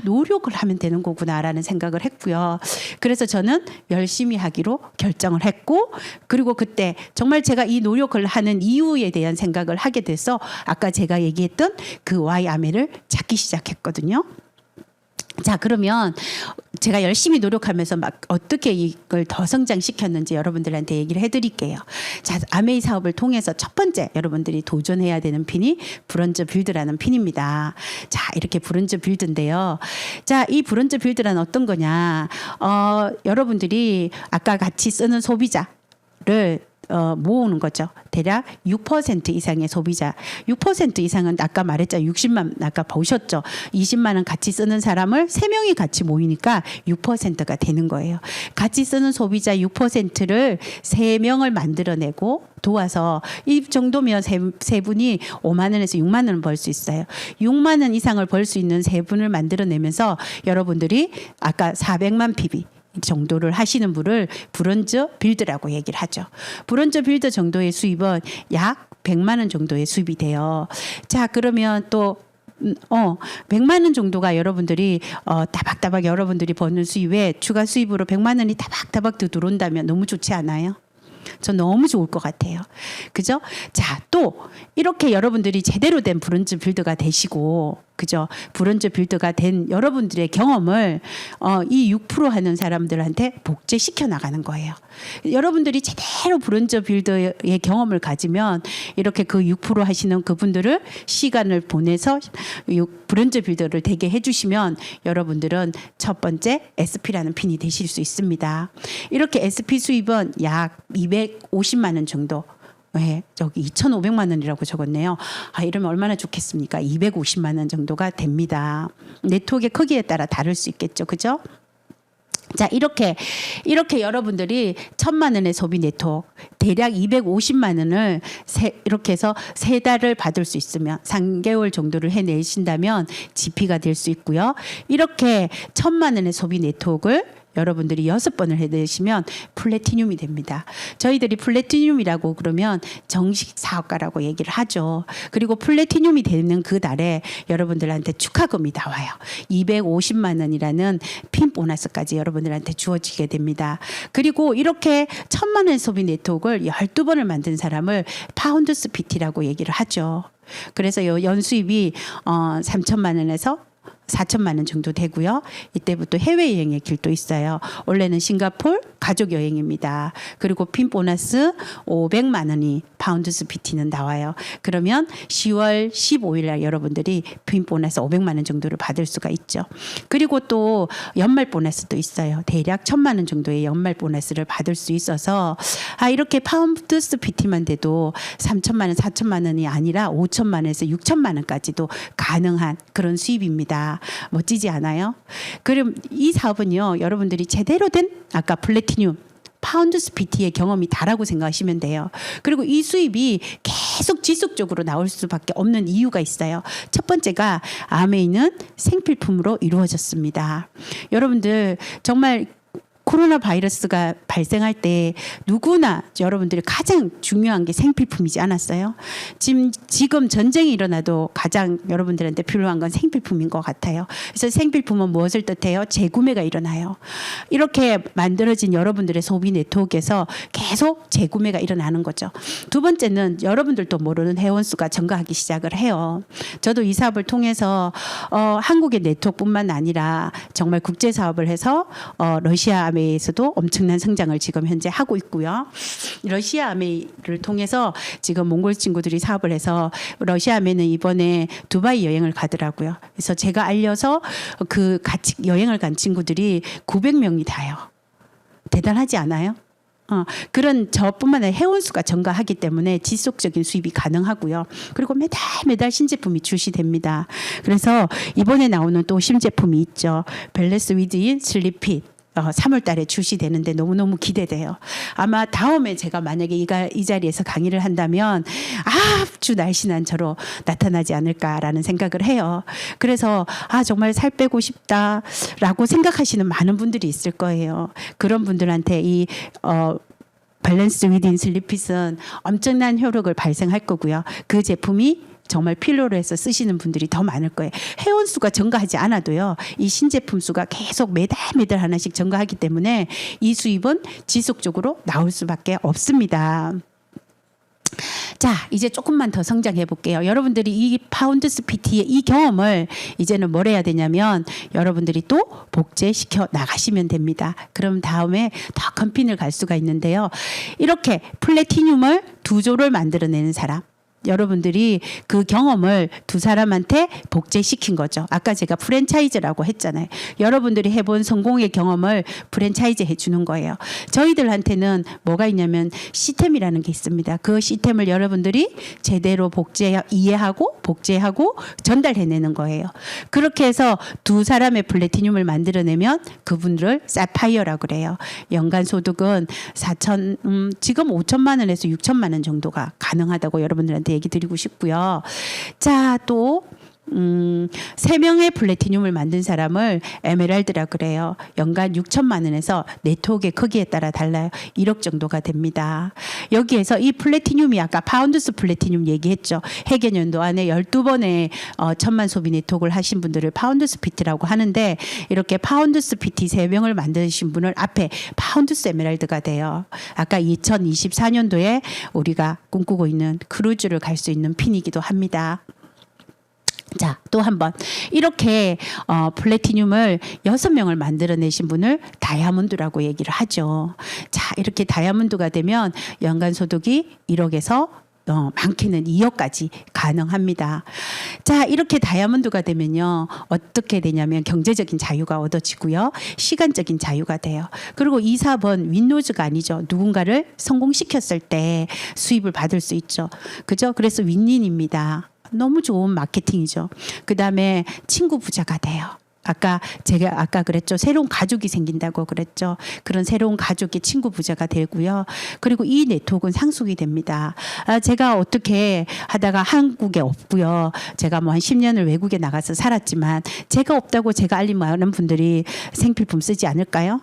노력을 하면 되는 거구나라는 생각을 했고요. 그래서 저는 열심히 하기로 결정을 했고, 그리고 그때 정말 제가 이 노력을 하는 이유에 대한 생각을 하게 돼서 아까 제가 얘기했던 그 Y 아메를 찾기 시작했거든요. 자, 그러면 제가 열심히 노력하면서 막 어떻게 이걸 더 성장시켰는지 여러분들한테 얘기를 해드릴게요. 자, 아메이 사업을 통해서 첫 번째 여러분들이 도전해야 되는 핀이 브론즈 빌드라는 핀입니다. 자, 이렇게 브론즈 빌드인데요. 자, 이 브론즈 빌드란 어떤 거냐? 여러분들이 아까 같이 쓰는 소비자를 모으는 거죠. 대략 6% 이상의 소비자. 6% 이상은 아까 말했죠. 60만, 아까 보셨죠. 20만 원 같이 쓰는 사람을 3명이 같이 모이니까 6%가 되는 거예요. 같이 쓰는 소비자 6%를 3명을 만들어내고 도와서 이 정도면 세 분이 5만 원에서 6만 원을 벌 수 있어요. 6만 원 이상을 벌 수 있는 세 분을 만들어내면서 여러분들이 아까 400만 PB 정도를 하시는 분을 브론즈 빌드라고 얘기를 하죠. 브론즈 빌드 정도의 수입은 약 100만 원 정도의 수입이 돼요. 자, 그러면 또 100만 원 정도가 여러분들이 따박따박 여러분들이 버는 수입에 추가 수입으로 100만 원이 따박따박 더 들어온다면 너무 좋지 않아요? 전 너무 좋을 것 같아요. 그죠? 자, 또 이렇게 여러분들이 제대로 된 브론즈 빌드가 되시고, 그죠? 브론즈 빌드가 된 여러분들의 경험을 이 6% 하는 사람들한테 복제시켜 나가는 거예요. 여러분들이 제대로 브론즈 빌드의 경험을 가지면 이렇게 그 6% 하시는 그분들을 시간을 보내서 브론즈 빌드를 되게 해주시면 여러분들은 첫 번째 SP라는 핀이 되실 수 있습니다. 이렇게 SP 수입은 약 250만 원 정도. 네, 저기 2,500만 원이라고 적었네요. 이러면 얼마나 좋겠습니까? 250만 원 정도가 됩니다. 네트워크의 크기에 따라 다를 수 있겠죠. 그죠? 자, 이렇게 여러분들이 1,000만 원의 소비 네트워크, 대략 250만 원을 이렇게 해서 3달을 받을 수 있으면 3개월 정도를 해내신다면 GP가 될 수 있고요. 이렇게 1,000만 원의 소비 네트워크를 여러분들이 6번을 해내시면 플래티늄이 됩니다. 저희들이 플래티늄이라고 그러면 정식 사업가라고 얘기를 하죠. 그리고 플래티늄이 되는 그 달에 여러분들한테 축하금이 나와요. 250만 원이라는 핀 보너스까지 여러분들한테 주어지게 됩니다. 그리고 이렇게 1,000만 원 소비 네트워크를 12번을 만든 사람을 파운드스 PT라고 얘기를 하죠. 그래서 연수입이 3천만 원에서 4천만 원 정도 되고요. 이때부터 해외여행의 길도 있어요. 원래는 싱가포르 가족여행입니다. 그리고 핀 보너스 500만 원이 파운드스 PT는 나와요. 그러면 10월 15일 날 여러분들이 부인 보너스 500만 원 정도를 받을 수가 있죠. 그리고 또 연말 보너스도 있어요. 대략 1,000만 원 정도의 연말 보너스를 받을 수 있어서 이렇게 파운드스 PT만 돼도 3,000만 원, 4,000만 원이 아니라 5,000만 원에서 6,000만 원까지도 가능한 그런 수입입니다. 멋지지 않아요? 그럼 이 사업은요, 여러분들이 제대로 된 아까 플래티늄 파운드스 PT의 경험이 다라고 생각하시면 돼요. 그리고 이 수입이 계속 지속적으로 나올 수밖에 없는 이유가 있어요. 첫 번째가 아메이는 생필품으로 이루어졌습니다. 여러분들 정말 코로나 바이러스가 발생할 때 누구나 여러분들이 가장 중요한 게 생필품이지 않았어요? 지금 전쟁이 일어나도 가장 여러분들한테 필요한 건 생필품인 것 같아요. 그래서 생필품은 무엇을 뜻해요? 재구매가 일어나요. 이렇게 만들어진 여러분들의 소비 네트워크에서 계속 재구매가 일어나는 거죠. 두 번째는 여러분들도 모르는 회원수가 증가하기 시작을 해요. 저도 이 사업을 통해서 한국의 네트워크뿐만 아니라 정말 국제 사업을 해서 러시아 아메이에서도 엄청난 성장을 지금 현재 하고 있고요. 러시아 아메이를 통해서 지금 몽골 친구들이 사업을 해서 러시아 아메이는 이번에 두바이 여행을 가더라고요. 그래서 제가 알려서 그 같이 여행을 간 친구들이 900명이 다요. 대단하지 않아요? 그런 저뿐만 아니라 회원수가 증가하기 때문에 지속적인 수입이 가능하고요. 그리고 매달 신제품이 출시됩니다. 그래서 이번에 나오는 또 신제품이 있죠. 밸런스 위드인 슬립핏. 3월 달에 출시되는데 너무너무 기대돼요. 아마 다음에 제가 만약에 이 자리에서 강의를 한다면 아주 날씬한 저로 나타나지 않을까라는 생각을 해요. 그래서 정말 살 빼고 싶다라고 생각하시는 많은 분들이 있을 거예요. 그런 분들한테 이 밸런스 위딘 슬립핏은 엄청난 효력을 발생할 거고요. 그 제품이 정말 필요로 해서 쓰시는 분들이 더 많을 거예요. 회원수가 증가하지 않아도요. 이 신제품 수가 계속 매달 하나씩 증가하기 때문에 이 수입은 지속적으로 나올 수밖에 없습니다. 자, 이제 조금만 더 성장해 볼게요. 여러분들이 이 파운드스 PT의 이 경험을 이제는 뭘 해야 되냐면 여러분들이 또 복제시켜 나가시면 됩니다. 그럼 다음에 더 큰 핀을 갈 수가 있는데요. 이렇게 플래티늄을 2조를 만들어내는 사람. 여러분들이 그 경험을 두 사람한테 복제시킨 거죠. 아까 제가 프랜차이즈라고 했잖아요. 여러분들이 해본 성공의 경험을 프랜차이즈 해주는 거예요. 저희들한테는 뭐가 있냐면 시스템이라는 게 있습니다. 그 시스템을 여러분들이 제대로 이해하고 복제하고 전달해내는 거예요. 그렇게 해서 두 사람의 플래티늄을 만들어내면 그분들을 사파이어라고 그래요. 연간 소득은 지금 5천만 원에서 6천만 원 정도가 가능하다고 여러분들한테 얘기 드리고 싶고요. 자, 또 3명의 플래티늄을 만든 사람을 에메랄드라 그래요. 연간 6천만 원에서 네트워크의 크기에 따라 달라요. 1억 정도가 됩니다. 여기에서 이 플래티늄이 아까 파운드스 플래티늄 얘기했죠. 해계년도 안에 12번의 1,000만 소비 네트워크를 하신 분들을 파운드스 PT라고 하는데 이렇게 파운드스 PT 3명을 만드신 분을 앞에 파운드스 에메랄드가 돼요. 아까 2024년도에 우리가 꿈꾸고 있는 크루즈를 갈 수 있는 핀이기도 합니다. 자, 또 한 번 이렇게 플래티늄을 6명을 만들어내신 분을 다이아몬드라고 얘기를 하죠. 자, 이렇게 다이아몬드가 되면 연간 소득이 1억에서 많게는 2억까지 가능합니다. 자, 이렇게 다이아몬드가 되면요. 어떻게 되냐면 경제적인 자유가 얻어지고요. 시간적인 자유가 돼요. 그리고 이 사업은 윈노즈가 아니죠. 누군가를 성공시켰을 때 수입을 받을 수 있죠. 그죠? 그래서 윈윈입니다. 너무 좋은 마케팅이죠. 그다음에 친구 부자가 돼요. 제가 아까 그랬죠. 새로운 가족이 생긴다고 그랬죠. 그런 새로운 가족의 친구 부자가 되고요. 그리고 이 네트워크는 상속이 됩니다. 제가 어떻게 하다가 한국에 없고요. 제가 뭐 한 10년을 외국에 나가서 살았지만 제가 없다고 제가 알리면 분들이 생필품 쓰지 않을까요?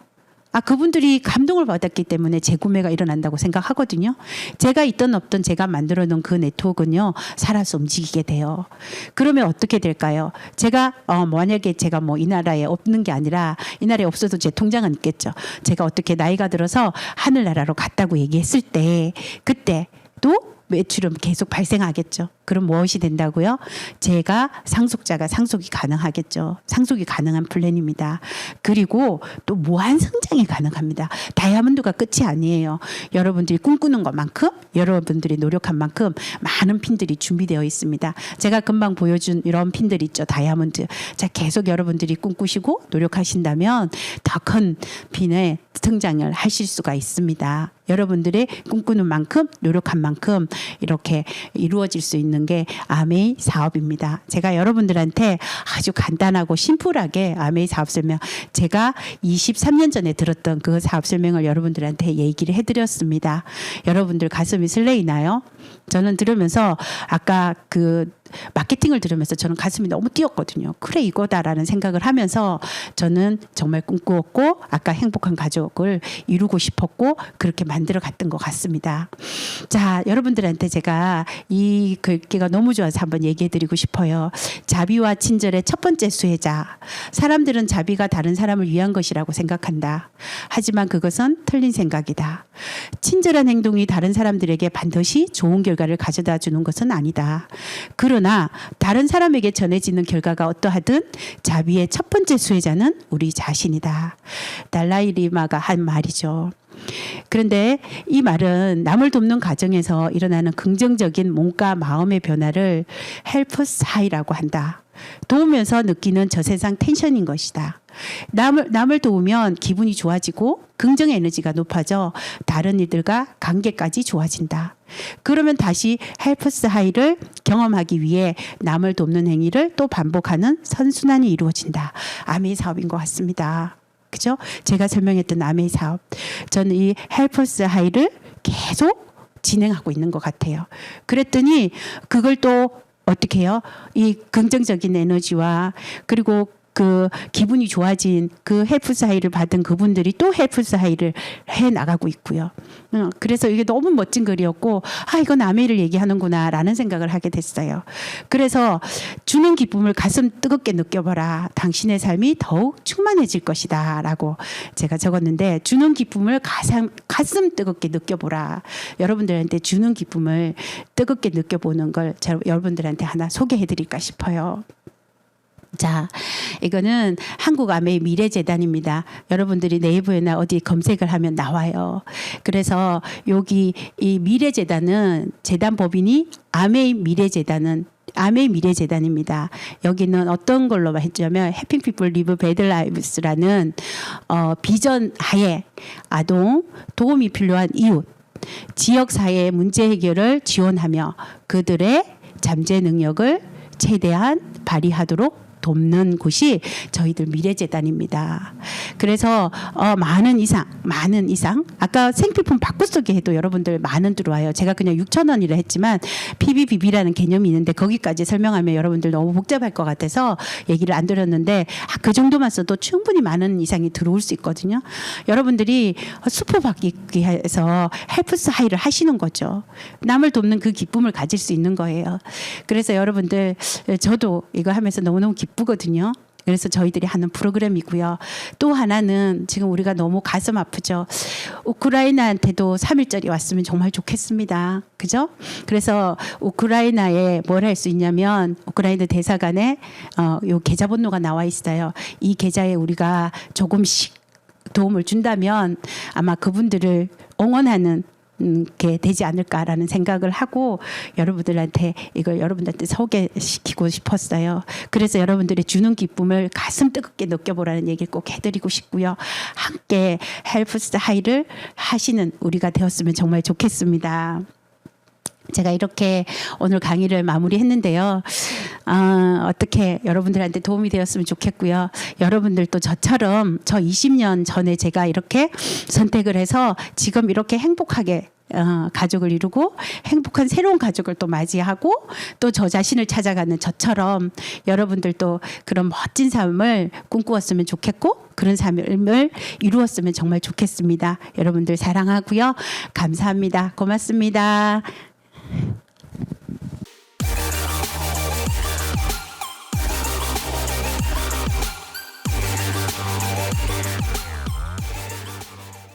그분들이 감동을 받았기 때문에 재구매가 일어난다고 생각하거든요. 제가 있든 없든 제가 만들어 놓은 그 네트워크는요, 살아서 움직이게 돼요. 그러면 어떻게 될까요? 제가, 만약에 제가 이 나라에 없는 게 아니라, 이 나라에 없어도 제 통장은 있겠죠. 제가 어떻게 나이가 들어서 하늘나라로 갔다고 얘기했을 때, 그때 또 매출은 계속 발생하겠죠. 그럼 무엇이 된다고요? 제가 상속자가 상속이 가능하겠죠. 상속이 가능한 플랜입니다. 그리고 또 무한 성장이 가능합니다. 다이아몬드가 끝이 아니에요. 여러분들이 꿈꾸는 것만큼 여러분들이 노력한 만큼 많은 핀들이 준비되어 있습니다. 제가 금방 보여준 이런 핀들 있죠. 다이아몬드. 자, 계속 여러분들이 꿈꾸시고 노력하신다면 더 큰 핀의 성장을 하실 수가 있습니다. 여러분들이 꿈꾸는 만큼 노력한 만큼 이렇게 이루어질 수 있는 게 아메이 사업입니다. 제가 여러분들한테 아주 간단하고 심플하게 아메이 사업 설명, 제가 23년 전에 들었던 그 사업 설명을 여러분들한테 얘기를 해드렸습니다. 여러분들 가슴이 설레이나요? 저는 들으면서 아까 그 마케팅을 들으면서 저는 가슴이 너무 뛰었거든요. 그래 이거다라는 생각을 하면서 저는 정말 꿈꾸었고 아까 행복한 가족을 이루고 싶었고 그렇게 만들어 갔던 것 같습니다. 자, 여러분들한테 제가 이 글귀가 너무 좋아서 한번 얘기해 드리고 싶어요. 자비와 친절의 첫 번째 수혜자. 사람들은 자비가 다른 사람을 위한 것이라고 생각한다. 하지만 그것은 틀린 생각이다. 친절한 행동이 다른 사람들에게 반드시 좋은 결과를 가져다 주는 것은 아니다. 그러나 다른 사람에게 전해지는 결과가 어떠하든 자비의 첫 번째 수혜자는 우리 자신이다. 달라이 라마가 한 말이죠. 그런데 이 말은 남을 돕는 과정에서 일어나는 긍정적인 몸과 마음의 변화를 헬프스 하이라고 한다. 도우면서 느끼는 저 세상 텐션인 것이다. 남을 도우면 기분이 좋아지고 긍정 에너지가 높아져 다른 이들과 관계까지 좋아진다. 그러면 다시 헬프스 하이를 경험하기 위해 남을 돕는 행위를 또 반복하는 선순환이 이루어진다. 아메이 사업인 것 같습니다. 그죠? 제가 설명했던 아메이 사업. 저는 이 헬퍼스 하이를 계속 진행하고 있는 것 같아요. 그랬더니 그걸 또 어떻게 해요? 이 긍정적인 에너지와 그리고 그 기분이 좋아진 그 헬프스 하이를 받은 그분들이 또 헬프스 하이를 해 나가고 있고요. 그래서 이게 너무 멋진 글이었고 이건 아메이를 얘기하는구나 라는 생각을 하게 됐어요. 그래서 주는 기쁨을 가슴 뜨겁게 느껴봐라. 당신의 삶이 더욱 충만해질 것이다 라고 제가 적었는데 주는 기쁨을 가슴 뜨겁게 느껴보라. 여러분들한테 주는 기쁨을 뜨겁게 느껴보는 걸 제가 여러분들한테 하나 소개해드릴까 싶어요. 자, 이거는 한국 아메이 미래재단입니다. 여러분들이 네이버에나 어디 검색을 하면 나와요. 그래서 여기 이 미래재단은 재단 법인이 아메이 미래재단입니다. 여기는 어떤 걸로 했냐면 Helping People Live Better Lives라는 비전 하에 아동, 도움이 필요한 이웃, 지역사회의 문제 해결을 지원하며 그들의 잠재 능력을 최대한 발휘하도록 돕는 곳이 저희들 미래재단입니다. 그래서 많은 이상 아까 생필품 바꾸쓰기 해도 여러분들 많은 들어와요. 제가 그냥 6,000원이라 했지만 PBBB라는 개념이 있는데 거기까지 설명하면 여러분들 너무 복잡할 것 같아서 얘기를 안 드렸는데 그 정도만 써도 충분히 많은 이상이 들어올 수 있거든요. 여러분들이 수표 받기 위해서 헬프스 하이를 하시는 거죠. 남을 돕는 그 기쁨을 가질 수 있는 거예요. 그래서 여러분들 저도 이거 하면서 너무너무 기쁘거든요. 그래서 저희들이 하는 프로그램이고요. 또 하나는 지금 우리가 너무 가슴 아프죠. 우크라이나한테도 3.1절이 왔으면 정말 좋겠습니다. 그죠? 그래서 우크라이나에 뭘 할 수 있냐면 우크라이나 대사관에 요 계좌번호가 나와 있어요. 이 계좌에 우리가 조금씩 도움을 준다면 아마 그분들을 응원하는 게 되지 않을까라는 생각을 하고 여러분들한테 이걸 여러분들한테 소개시키고 싶었어요. 그래서 여러분들의 주는 기쁨을 가슴 뜨겁게 느껴보라는 얘기를 꼭 해드리고 싶고요. 함께 헬프스 하이를 하시는 우리가 되었으면 정말 좋겠습니다. 제가 이렇게 오늘 강의를 마무리했는데요. 어떻게 여러분들한테 도움이 되었으면 좋겠고요. 여러분들도 저처럼 저 20년 전에 제가 이렇게 선택을 해서 지금 이렇게 행복하게 가족을 이루고 행복한 새로운 가족을 또 맞이하고 또 저 자신을 찾아가는 저처럼 여러분들도 그런 멋진 삶을 꿈꾸었으면 좋겠고 그런 삶을 이루었으면 정말 좋겠습니다. 여러분들 사랑하고요. 감사합니다. 고맙습니다.